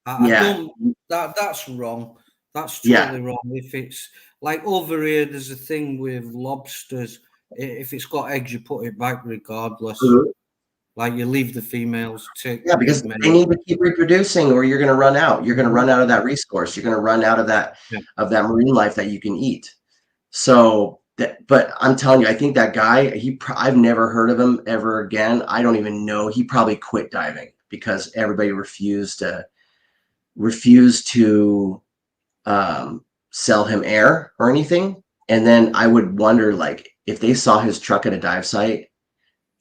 don't. That's wrong. That's totally wrong. If it's like over here, there's a thing with lobsters. If it's got eggs, you put it back regardless. Like you leave the females, take Yeah, because keep they males. need to keep reproducing, or you're going to run out. You're going to run out of that resource. You're going to run out Yeah. of that marine life that you can eat. So that, but I'm telling you, I think that guy, I've never heard of him ever again. I don't even know. He probably quit diving because everybody refused to sell him air or anything. And then I would wonder, like, if they saw his truck at a dive site,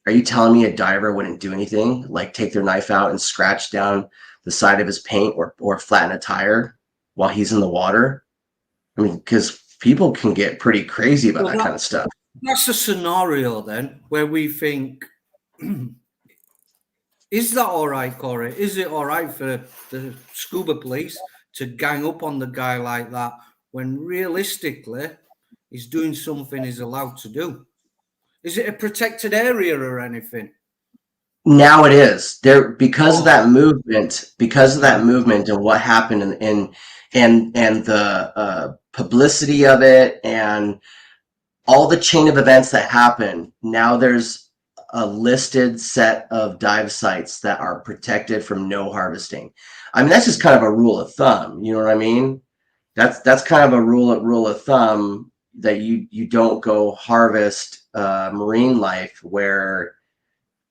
are you telling me a diver wouldn't do anything, like take their knife out and scratch down the side of his paint or flatten a tire while he's in the water? I mean, because people can get pretty crazy about Well, that kind of stuff. that's a scenario then where we think, is that all right, Corey? Is it all right for the scuba police to gang up on the guy like that when realistically he's doing something he's allowed to do? Is it a protected area or anything? Now it is there because of Oh, that movement, yeah. and what happened and the publicity of it and all the chain of events that happen. Now there's a listed set of dive sites that are protected from no harvesting. I mean, that's just kind of a rule of thumb. You know what I mean? That's kind of a rule of thumb that you don't go harvest marine life where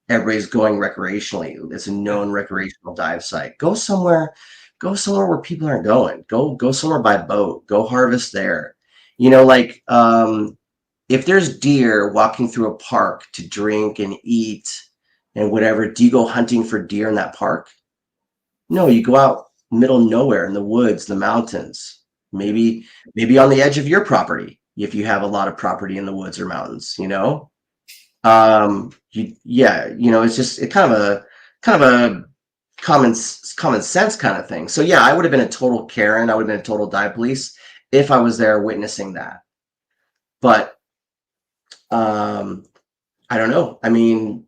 everybody's going recreationally. It's a Yeah. known recreational dive site. Go somewhere where people aren't going. Go somewhere by boat. Go harvest there. You know, like if there's deer walking through a park to drink and eat and whatever, do you go hunting for deer in that park? No, you go out middle of nowhere in the woods, the mountains, maybe on the edge of your property if you have a lot of property in the woods or mountains, you know? Yeah, you know, it's just kind of a common sense kind of thing. So yeah, I would have been a total Karen. I would have been a total dive police if I was there witnessing that. But I don't know. I mean,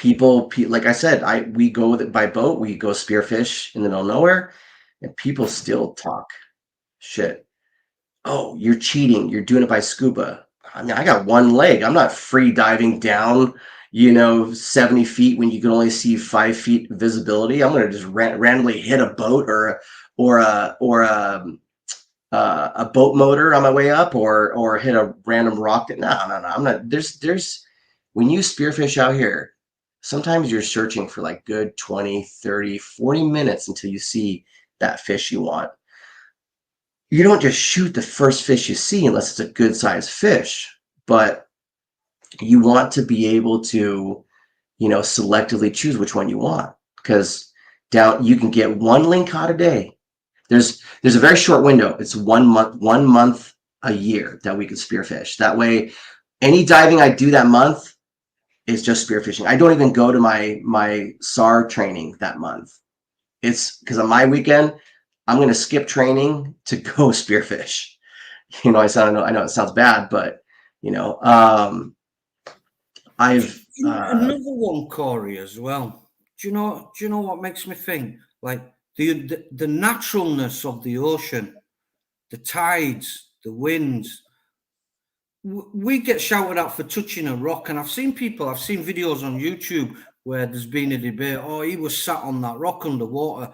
like I said, we go by boat. We go spearfish in the middle of nowhere, and people still talk shit. Oh, you're cheating. You're doing it by scuba. I mean, I got one leg. I'm not free diving down, 70 feet when you can only see 5 feet visibility. I'm gonna just randomly hit a boat or a boat motor on my way up or hit a random rock. No. I'm not. There's when you spearfish out here, sometimes you're searching for like good 20, 30, 40 minutes until you see that fish you want. You don't just shoot the first fish you see unless it's a good sized fish, but you want to be able to, selectively choose which one you want because you can get one link caught a day. There's a very short window. It's 1 month a year that we can spearfish. That way, any diving I do that month is just spearfishing. I don't even go to my SAR training that month. It's because on my weekend, I'm going to skip training to go spearfish. I know it sounds bad, but I've Another one, Corey, as well. Do you know what makes me think? Like the naturalness of the ocean, the tides, the winds. We get shouted at for touching a rock, and I've seen videos on YouTube where there's been a debate. Oh, he was sat on that rock underwater.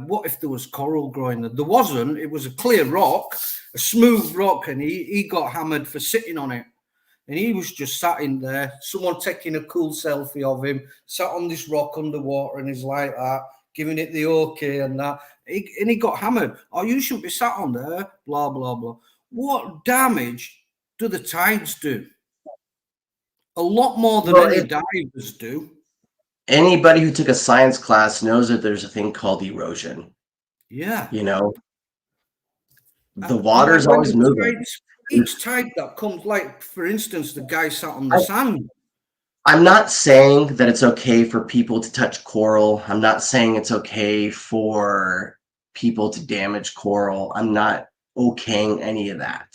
What if there was coral growing there? There wasn't. It was a clear rock, a smooth rock, and he got hammered for sitting on it. And he was just sat in there, someone taking a cool selfie of him, sat on this rock underwater, and he's like that, giving it the okay and that. And he got hammered. Oh, you shouldn't be sat on there, blah, blah, blah. What damage do the tides do? A lot more than well, any divers do. anybody who took a science class knows that there's a thing called erosion. Yeah. You know, the And like water's when always the moving. tides, each tide that comes, like for instance, the guy sat on the sand. I'm not saying that it's okay for people to touch coral. I'm not saying it's okay for people to damage coral. I'm not okaying any of that.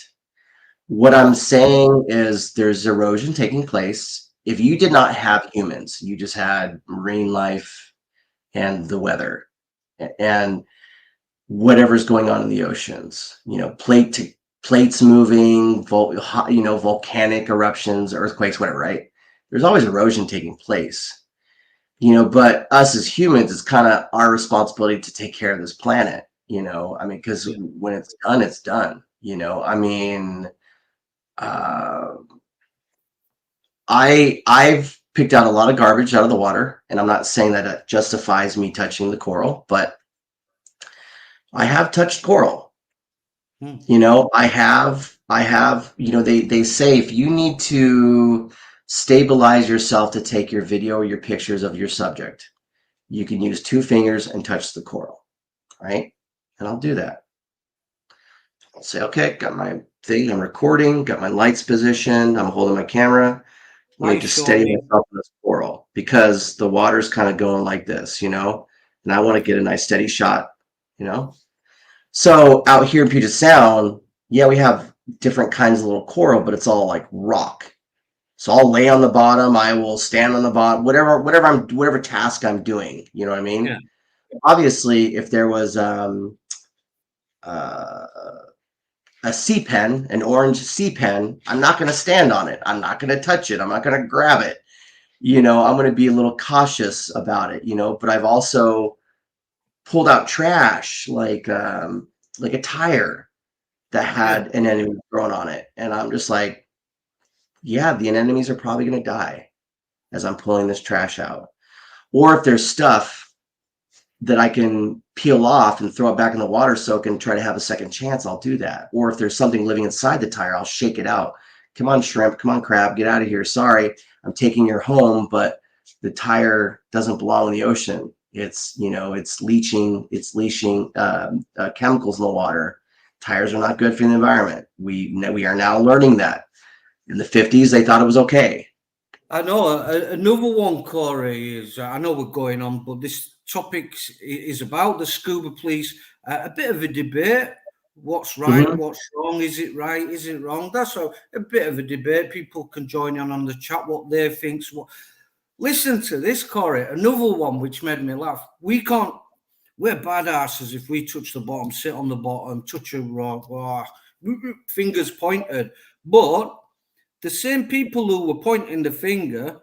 What I'm saying is there's erosion taking place. If you did not have humans, you just had marine life and the weather and whatever's going on in the oceans, plates moving, volcanic eruptions, earthquakes, whatever, right? There's always erosion taking place. but us as humans, it's kind of our responsibility to take care of this planet, I mean, because Yeah. when it's done, it's done, I mean, uh, I've picked out a lot of garbage out of the water, and I'm not saying that it justifies me touching the coral, but I have touched coral. Hmm. I have, they say if you need to stabilize yourself to take your video or your pictures of your subject, you can use 2 fingers and touch the coral, right? And I'll do that. I'll say, okay, got my thing, I'm recording, got my lights positioned, I'm holding my camera. Let me Like just steady Shawnee. myself in this coral because the water's kind of going like this, and I want to get a nice steady shot, you know. So out here in Puget Sound, yeah, we have different kinds of little coral, but it's all like rock. So I'll lay on the bottom, I will stand on the bottom, whatever task I'm doing, you know what I mean? Yeah. Obviously, if there was uh, a sea pen, an orange sea pen, I'm not going to stand on it. I'm not going to touch it. I'm not going to grab it. I'm going to be a little cautious about it, but I've also pulled out trash like a tire that Yeah. had an enemy thrown on it. And I'm just like, yeah, the anemones are probably going to die as I'm pulling this trash out. Or if there's stuff that I can peel off and throw it back in the water soak and try to have a second chance, I'll do that. Or if there's something living inside the tire, I'll shake it out. Come on, shrimp. Come on, crab. Get out of here. Sorry, I'm taking your home, but the tire doesn't belong in the ocean. It's leaching. It's leaching chemicals in the water. Tires are not good for the environment. We are now learning that. In the 50s, they thought it was okay. I know another one, Corey, is I know we're going on, but this topic is about the scuba police. A bit of a debate. What's right? Mm-hmm. What's wrong? Is it right? Is it wrong? That's a bit of a debate. People can join in on the chat what they think. What. Listen to this, Corey. Another one which made me laugh. We're badasses if we touch the bottom, sit on the bottom, touch a rock, fingers pointed. But the same people who were pointing the finger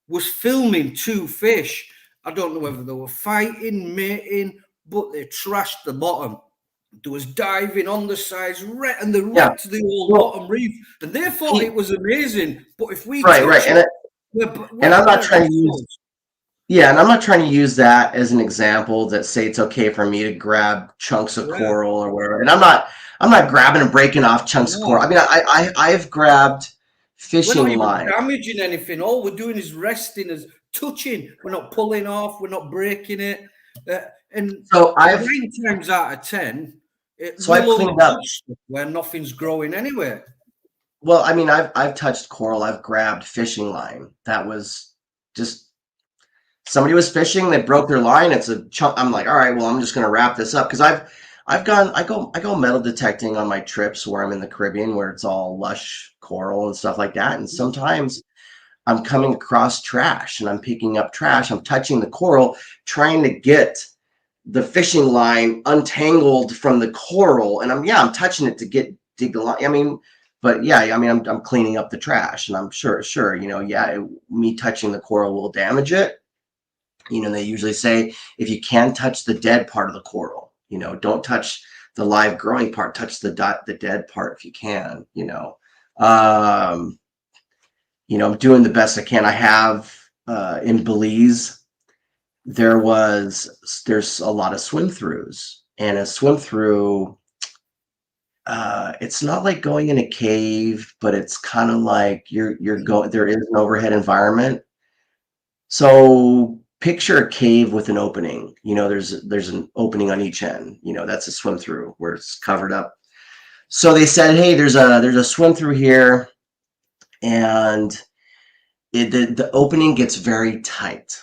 was filming 2 fish. I don't know whether they were fighting, mating, but they trashed the bottom. There was diving on the sides, and they Yeah. wrecked the whole Well, bottom reef. And they thought it was amazing. But if we right, touch it, and I'm not we're trying to use assholes. Yeah, and I'm not trying to use that as an example that say it's okay for me to grab chunks of Yeah, coral or whatever. And I'm not grabbing and breaking off chunks of coral. I no. mean, I've grabbed We're not fishing even line. damaging anything. All we're doing is resting, is touching. We're not pulling off. We're not breaking it. And So I've 9 times out of 10, so I've we'll only cleaned up. touch stuff where nothing's growing anyway. Well, I mean, I've touched coral. I've grabbed fishing line. That was just somebody was fishing, they broke their line. It's a chunk. I'm like, all right, well, I'm just gonna wrap this up because I go metal detecting on my trips where I'm in the Caribbean where it's all lush coral and stuff like that. And sometimes I'm coming across trash and I'm picking up trash. I'm touching the coral, trying to get the fishing line untangled from the coral. And I'm touching it to dig the line. I mean, but yeah, I mean, I'm cleaning up the trash and I'm sure, me touching the coral will damage it. They usually say if you can touch the dead part of the coral, don't touch the live growing part, touch the dead part if you can, Um, I'm doing the best I can. I have in Belize, there's a lot of swim throughs, and a swim through, it's not like going in a cave, but it's kind of like you're going, there is an overhead environment. So picture a cave with an opening. There's an opening on each end. That's a swim through where it's covered up. So they said, hey, there's a swim through here, and the opening gets very tight,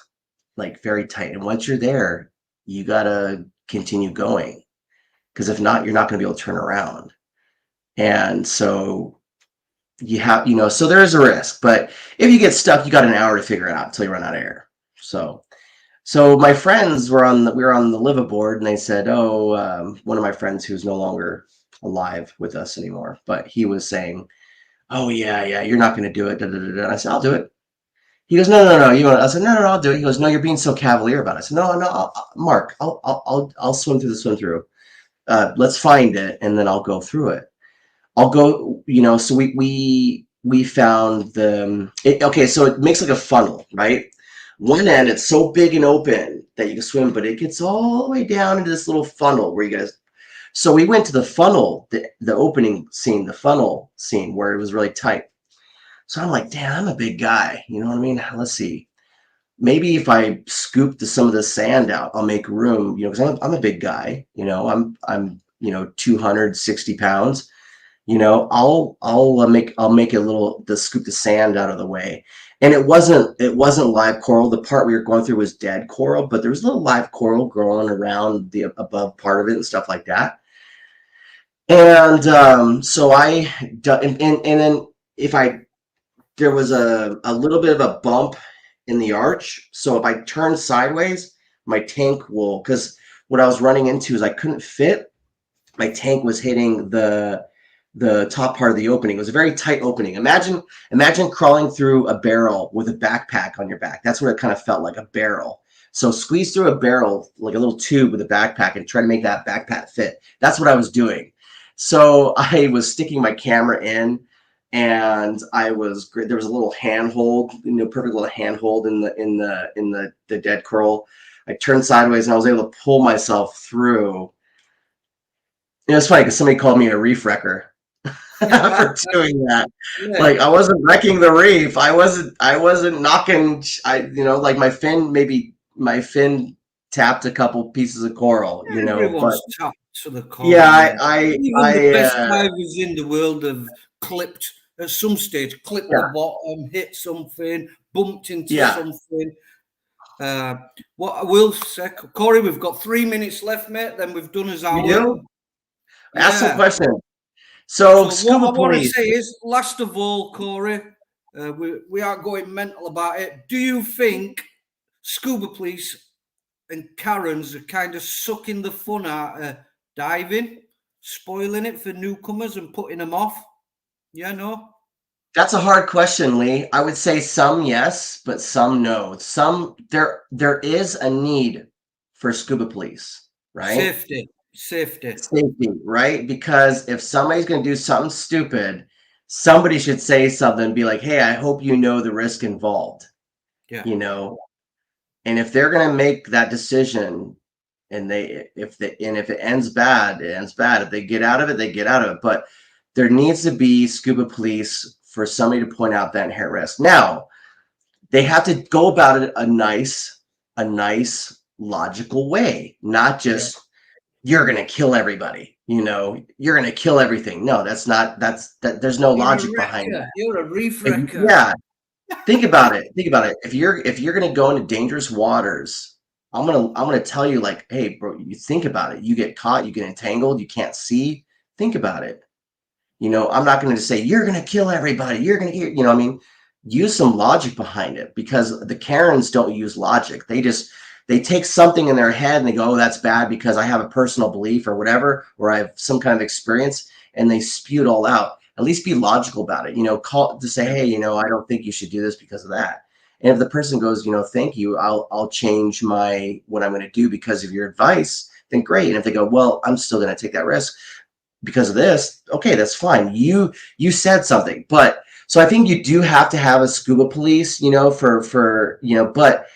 like very tight. And once you're there, you gotta continue going because if not, you're not gonna be able to turn around. And so so there is a risk. But if you get stuck, you got an hour to figure it out until you run out of air. So my friends we were on the liveaboard, and they said, oh, one of my friends who's no longer alive with us anymore, but he was saying, oh yeah, you're not going to do it. Da, da, da, da. I said, I'll do it. He goes, no, no, no. You want? I said, no, no, no, I'll do it. He goes, no, you're being so cavalier about it. I said, no, no, Mark, I'll swim through the swim through. Let's find it, and then I'll go through it. I'll go, so we found okay, so it makes like a funnel, right? One end, it's so big and open that you can swim, but it gets all the way down into this little funnel where you guys. So we went to the funnel, the opening scene, the funnel scene where it was really tight. So I'm like, damn, I'm a big guy. You know what I mean? Let's see. Maybe if I scoop some of the sand out, I'll make room, because I'm a big guy, I'm 260 pounds. I'll make a little scoop the sand out of the way. And it wasn't live coral. The part we were going through was dead coral, but there was a little live coral growing around the above part of it and stuff like that. And so and then there was a little bit of a bump in the arch. So if I turn sideways, my tank will, because what I was running into is I couldn't fit. My tank was hitting the top part of the opening. It was a very tight opening. Imagine crawling through a barrel with a backpack on your back. That's what it kind of felt like, a barrel. So squeeze through a barrel, like a little tube with a backpack, and try to make that backpack fit. That's what I was doing. So I was sticking my camera in, and there was a little handhold, perfect little handhold in the dead coral. I turned sideways and I was able to pull myself through. It's funny because somebody called me a reef wrecker for doing that. Yeah. Like, I wasn't wrecking the reef. I wasn't knocking. Like my fin tapped a couple pieces of coral. Everyone's tapped to the coral. Yeah, even the best divers in the world have clipped at some stage. Clipped the bottom, hit something, bumped into something. What I will say, Corey, we've got 3 minutes left, mate. Then we've done as our. We do? Ask some questions. So Scuba what I want to Police. say is, last of all, Corey, we aren't going mental about it. Do you think Scuba Police and Karens are kind of sucking the fun out of diving, spoiling it for newcomers and putting them off? Yeah, no? That's a hard question, Lee. I would say some yes, but some no. There is a need for Scuba Police, right? Safety, right? Because if somebody's going to do something stupid, somebody should say something and be like, hey, I hope you know the risk involved. Yeah. And if they're going to make that decision, and if it ends bad, it ends bad. If they get out of it, they get out of it. But there needs to be Scuba Police for somebody to point out that inherent risk. Now, they have to go about it a nice, logical way, not just you're going to kill everybody. You're going to kill everything. No, there's no logic behind it. You're a reef wrecker. Yeah. Think about it. If you're going to go into dangerous waters, I'm going to tell you, like, hey, bro, you think about it. You get caught, you get entangled, you can't see. Think about it. I'm not going to say you're going to kill everybody. You're going to, use some logic behind it, because the Karens don't use logic. They take something in their head and they go, oh, that's bad because I have a personal belief or whatever, or I have some kind of experience, and they spew it all out. At least be logical about it, call to say, hey, I don't think you should do this because of that. And if the person goes, thank you, I'll change what I'm going to do because of your advice, then great. And if they go, well, I'm still going to take that risk because of this, okay, that's fine. You said something. But so I think you do have to have a Scuba Police, but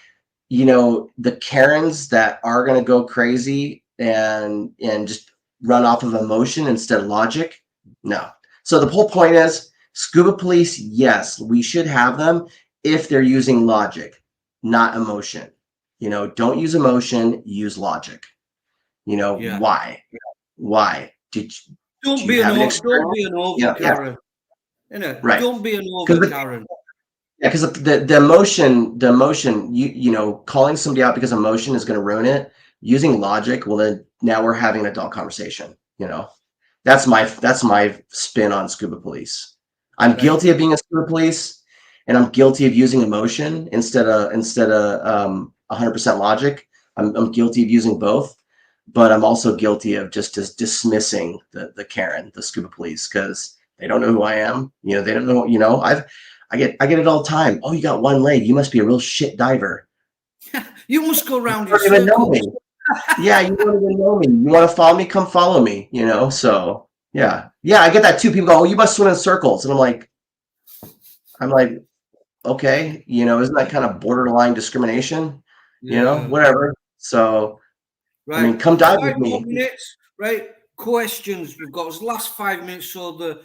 the Karens that are going to go crazy and just run off of emotion instead of logic, no. So the whole point is, Scuba Police, yes, we should have them if they're using logic, not emotion. Don't use emotion, use logic. Why? Why? Don't be an over Karen. Right. Don't be an over Karen. Yeah, because the emotion, calling somebody out because emotion is going to ruin it. Using logic, well, then now we're having an adult conversation. That's my spin on Scuba Police. I'm guilty of being a Scuba Police, and I'm guilty of using emotion instead of 100% logic. I'm guilty of using both, but I'm also guilty of just dismissing the Karen, the Scuba Police, because they don't know who I am. They don't know. I get it all the time. Oh, you got one leg. You must be a real shit diver. You must go around You in don't even know circles. me. Yeah, you don't even know me. You want to follow me? Come follow me. So yeah, I get that too. People go, "Oh, you must swim in circles," and I'm like, okay, isn't that kind of borderline discrimination? Yeah. Whatever. So I mean, Right. come dive with 5 more me. minutes. Right. Questions. We've got us last 5 minutes. So the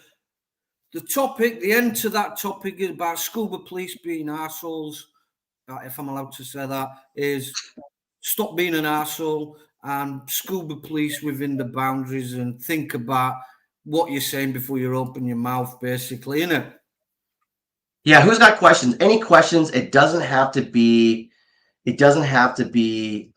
topic, the end to that topic is about scuba police being arseholes. If I'm allowed to say that, is stop being an arsehole and scuba police within the boundaries and think about what you're saying before you open your mouth, basically, innit? Yeah, who's got questions? Any questions? It doesn't have to be. It doesn't have to be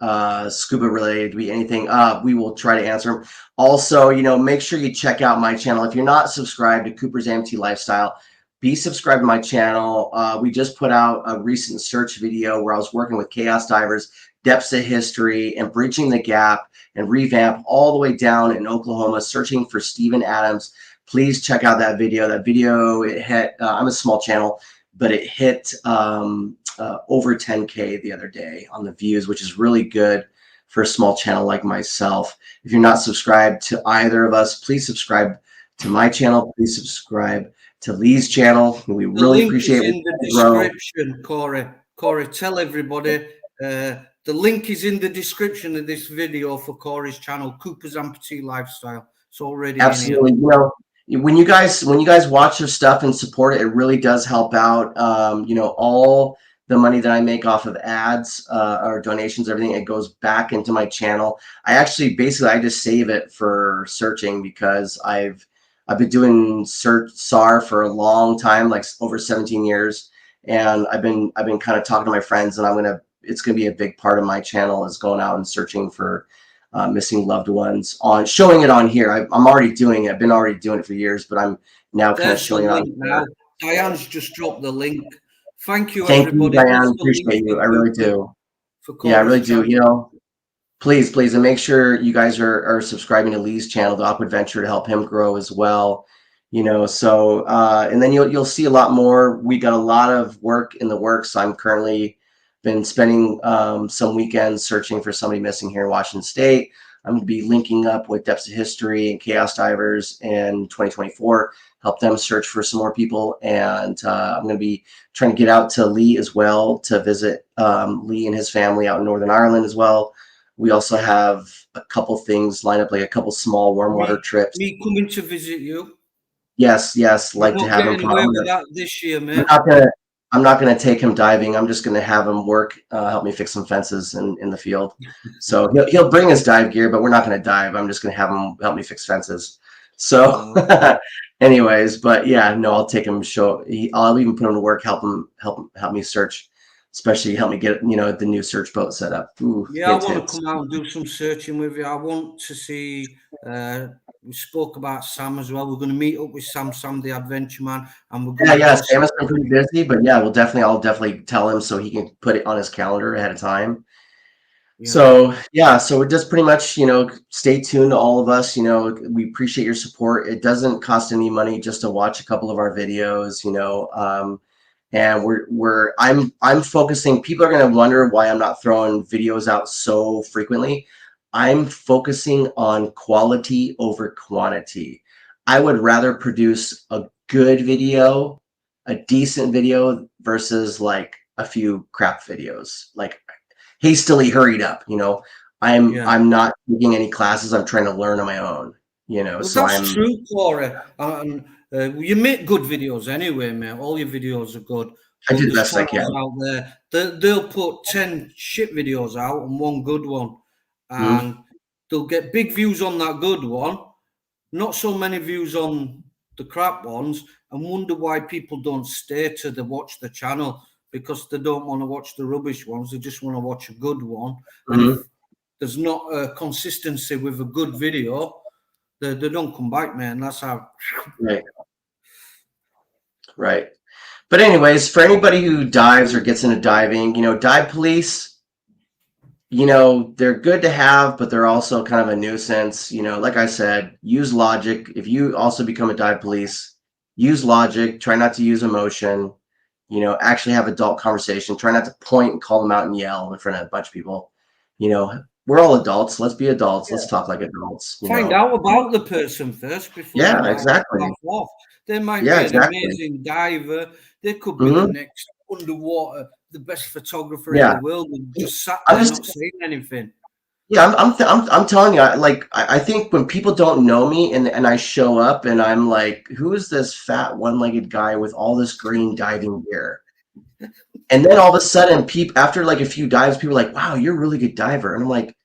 scuba related, to be anything. We will try to answer them. Also, make sure you check out my channel. If you're not subscribed to Cooper's AMT Lifestyle, be subscribed to my channel. We just put out a recent search video where I was working with chaos divers, depths of history, and bridging the gap and revamp all the way down in Oklahoma, searching for Steven Adams. Please check out that video. That video, it hit, I'm a small channel, but it hit over 10K the other day on the views, which is really good for a small channel like myself. If you're not subscribed to either of us, please subscribe to my channel. Please subscribe to Lee's channel. We The really link appreciate is it. in the Grow. description, Corey. Corey, tell everybody. The link is in the description of this video for Corey's channel, Cooper's Amputee Lifestyle. It's already in here. Absolutely. When you guys watch your stuff and support it, it really does help out. All the money that I make off of ads or donations, everything, it goes back into my channel. I just save it for searching because I've been doing SAR for a long time, like over 17 years, and I've been kind of talking to my friends, and it's gonna be a big part of my channel is going out and searching for missing loved ones, on showing it on here. I'm already doing it. I've been already doing it for years, but I'm now kind of There's the showing it on link here. now. Diane's just dropped the link. Thank you, Thank you, everybody. Diane. That's the link Appreciate you. for I really do. for Yeah, I Corey's really do. channel. Please, and make sure you guys are subscribing to Lee's channel, the Upward Venture, to help him grow as well. So and then you'll see a lot more. We got a lot of work in the works. I'm currently been spending some weekends searching for somebody missing here in Washington State. I'm going to be linking up with Depths of History and Chaos Divers in 2024, help them search for some more people. And I'm going to be trying to get out to Lee as well to visit Lee and his family out in Northern Ireland as well. We also have a couple things lined up, like a couple small warm water trips. Me coming to visit you. Yes, You're like to not have him getting come away out. with that this year, I'm mate. not gonna I'm not gonna take him diving. I'm just gonna have him work, help me fix some fences in the field. So he'll bring his dive gear, but we're not gonna dive. I'm just gonna have him help me fix fences. So, anyways, but yeah, no, I'll take him. I'll even put him to work, help me search, especially help me get the new search boat set up. Ooh, Yeah, I want to come out and do some searching with you. I want to see. We spoke about Sam as well. We're going to meet up with Sam the Adventure Man, and we're going to Yeah. go. Sam has been pretty busy, but yeah, I'll definitely tell him so he can put it on his calendar ahead of time. Yeah. So yeah, so it just pretty much, stay tuned to all of us. We appreciate your support. It doesn't cost any money just to watch a couple of our videos, and I'm focusing. People are going to wonder why I'm not throwing videos out so frequently. I'm focusing on quality over quantity. I would rather produce a good video, a decent video, versus like a few crap videos, like hastily hurried up. I'm not taking any classes. I'm trying to learn on my own. Well, So that's true, Corey. And you make good videos anyway, mate. All your videos are good. I But do the there's best I channels can. out there they'll put 10 shit videos out and one good one, Mhm. and they'll get big views on that good one, not so many views on the crap ones, and wonder why people don't stay to watch the channel, because they don't want to watch the rubbish ones. They just want to watch a good one. And if there's not a consistency with a good video, they don't come back, man. That's how. Right. But anyways, for anybody who dives or gets into diving, dive police, they're good to have, but they're also kind of a nuisance. Like I said, use logic. If you also become a dive police, use logic. Try not to use emotion. actually have adult conversation. Try not to point and call them out and yell in front of a bunch of people. We're all adults. Let's be adults. Let's talk like adults. Find out about the person first before you Yeah, like exactly. laugh off. They might Yeah, be an exactly. amazing diver. They could be the Hmm. next underwater, the best photographer in Yeah. the world, and just sat I'm there just not saying anything. Yeah, I'm telling you, I think when people don't know me and I show up and I'm like, who is this fat one-legged guy with all this green diving gear? And then all of a sudden, people after like a few dives, people are like, wow, you're a really good diver. And I'm like,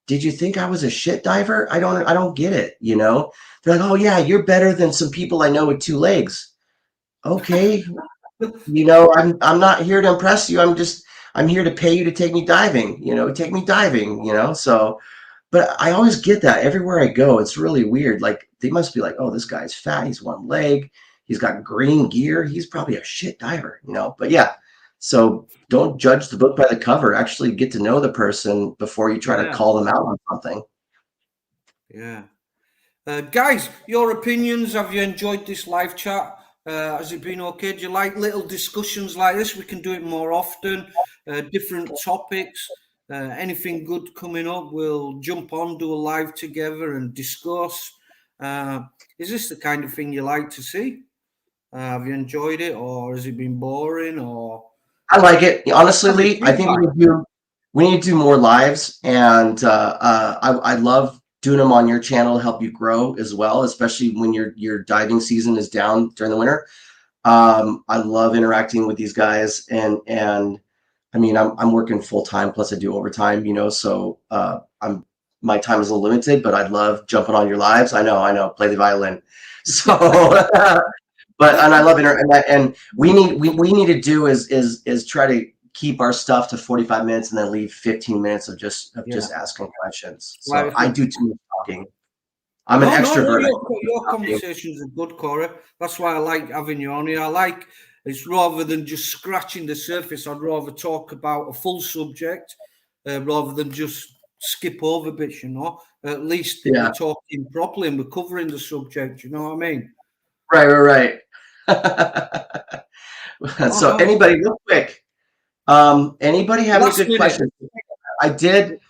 did you think I was a shit diver? I don't get it, They're like, oh yeah, you're better than some people I know with two legs. Okay, I'm not here to impress you. I'm here to pay you to take me diving, take me diving, so. But I always get that everywhere I go. It's really weird. Like they must be like, oh, this guy's fat. He's one leg. He's got green gear. He's probably a shit diver. But yeah, so don't judge the book by the cover. Actually get to know the person before you try to Yeah, call them out on something. yeah. Guys, your opinions? Have you enjoyed this live chat? Has it been okay? Do you like little discussions like this? We can do it more often. Different topics. Anything good coming up? We'll jump on, do a live together, and discuss. Is this the kind of thing you like to see? Have you enjoyed it, or has it been boring? Or I like it. Honestly, have your Lee, I think feedback? we need to do more lives, and I love doing them on your channel to help you grow as well, especially when your diving season is down during the winter. I love interacting with these guys, and I mean, I'm working full time plus I do overtime, so I'm my time is a little limited, but I love jumping on your lives. I know, play the violin. So, and I love and we need to do is try to keep our stuff to 45 minutes and then leave 15 minutes of Yeah. just asking questions. So Like, I do too much talking. I'm an no. extrovert. I Your do talking. conversations are good, Corey. That's why I like having you on here. I like it's rather than just scratching the surface. I'd rather talk about a full subject rather than just skip over bits. At least we're Yeah. talking properly and we're covering the subject. You know what I mean? Right. Oh So no. anybody, real quick, anybody have any Last good minute. questions? I did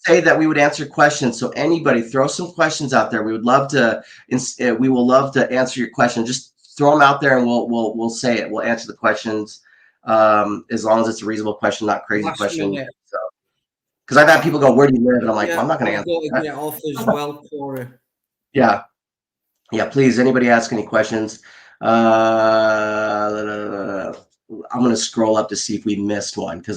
say that we would answer questions. So anybody, throw some questions out there. We will love to answer your question. Just throw them out there, and we'll say it. We'll answer the questions, as long as it's a reasonable question, not crazy Last question. minute. So, because I've had people go, "Where do you live?" And I'm like, "Well, Yeah, I'm not going to I've answer got to that." get off as well, Corey. Yeah, yeah. Please, anybody ask any questions? I'm going to scroll up to see if we missed one because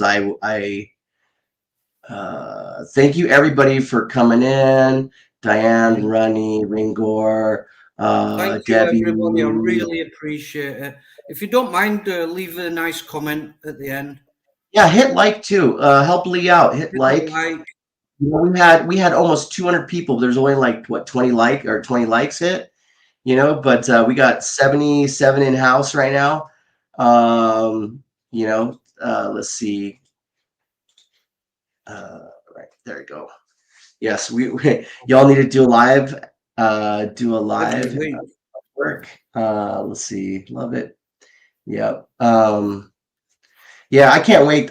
thank you everybody for coming in. Diane, Yeah. Runny, Ringor, Thank you, Debbie. everybody. I really appreciate it. If you don't mind, leave a nice comment at the end. Yeah, hit like too. Help Lee out. Hit Hit the like. like. We had almost 200 people. There's only like what 20 likes hit. But we got 77 in house right now. Let's see. Right there you go. Yes, we y'all need to do a live. Do a Every live week. work. Let's see. Love it. Yep. Yeah, I can't wait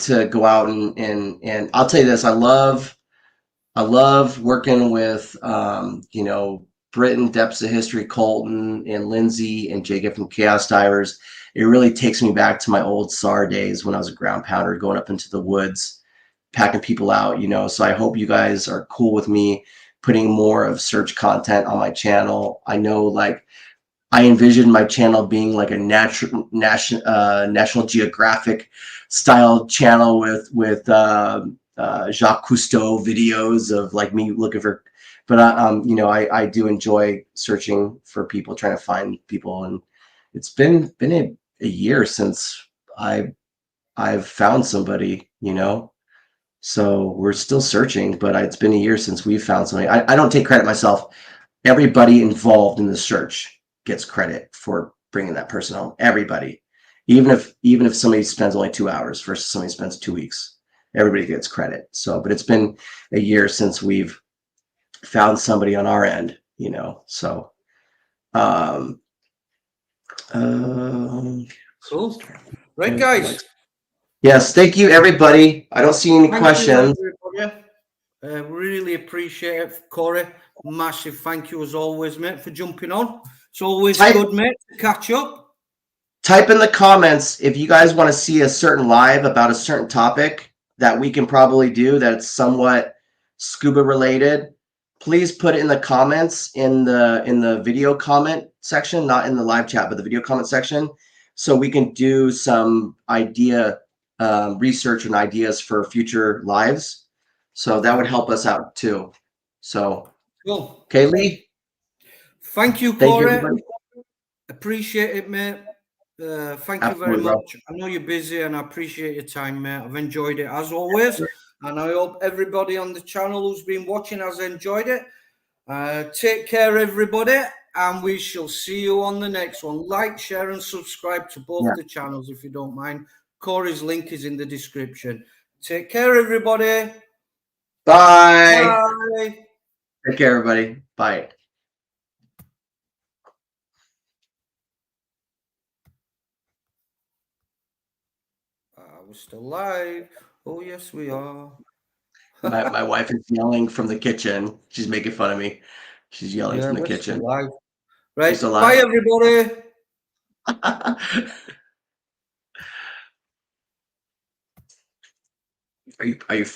to go out and I'll tell you this. I love working with Britton, Depths of History, Colton, and Lindsay and Jacob from Chaos Divers. It really takes me back to my old SAR days when I was a ground pounder, going up into the woods, packing people out. So I hope you guys are cool with me putting more of search content on my channel. I know, like, I envision my channel being like a National Geographic style channel with Jacques Cousteau videos of like me looking for. But I do enjoy searching for people, trying to find people, and it's been a year since I've found somebody. So we're still searching, but it's been a year since we've found somebody. I don't take credit myself. Everybody involved in the search gets credit for bringing that person home. Everybody, even if somebody spends only 2 hours versus somebody spends 2 weeks, everybody gets credit. So, but it's been a year since we've found somebody on our end. So, um, Cool. Right, guys. Yes, thank you, everybody. I don't see any questions. Really appreciate it, Corey. Massive thank you as always, mate, for jumping on. It's always good, mate, to catch up. Type in the comments if you guys want to see a certain live about a certain topic that we can probably do that's somewhat scuba related. Please put it in the comments in the video comment section, not in the live chat, but the video comment section, so we can do some idea research and ideas for future lives. So that would help us out too. So, cool. Okay, Lee. Thank you, Corey. Appreciate it, mate. Thank you very much. I know you're busy and I appreciate your time, mate. I've enjoyed it as always. And I hope everybody on the channel who's been watching has enjoyed it. Take care, everybody. And we shall see you on the next one. Like, share, and subscribe to both the channels if you don't mind. Corey's link is in the description. Take care, everybody. Bye. Bye. Take care, everybody. Bye. We're still live. Oh, yes, we are. My wife is yelling from the kitchen. She's making fun of me. She's yelling from the kitchen. Live. Right. Bye, everybody. Are you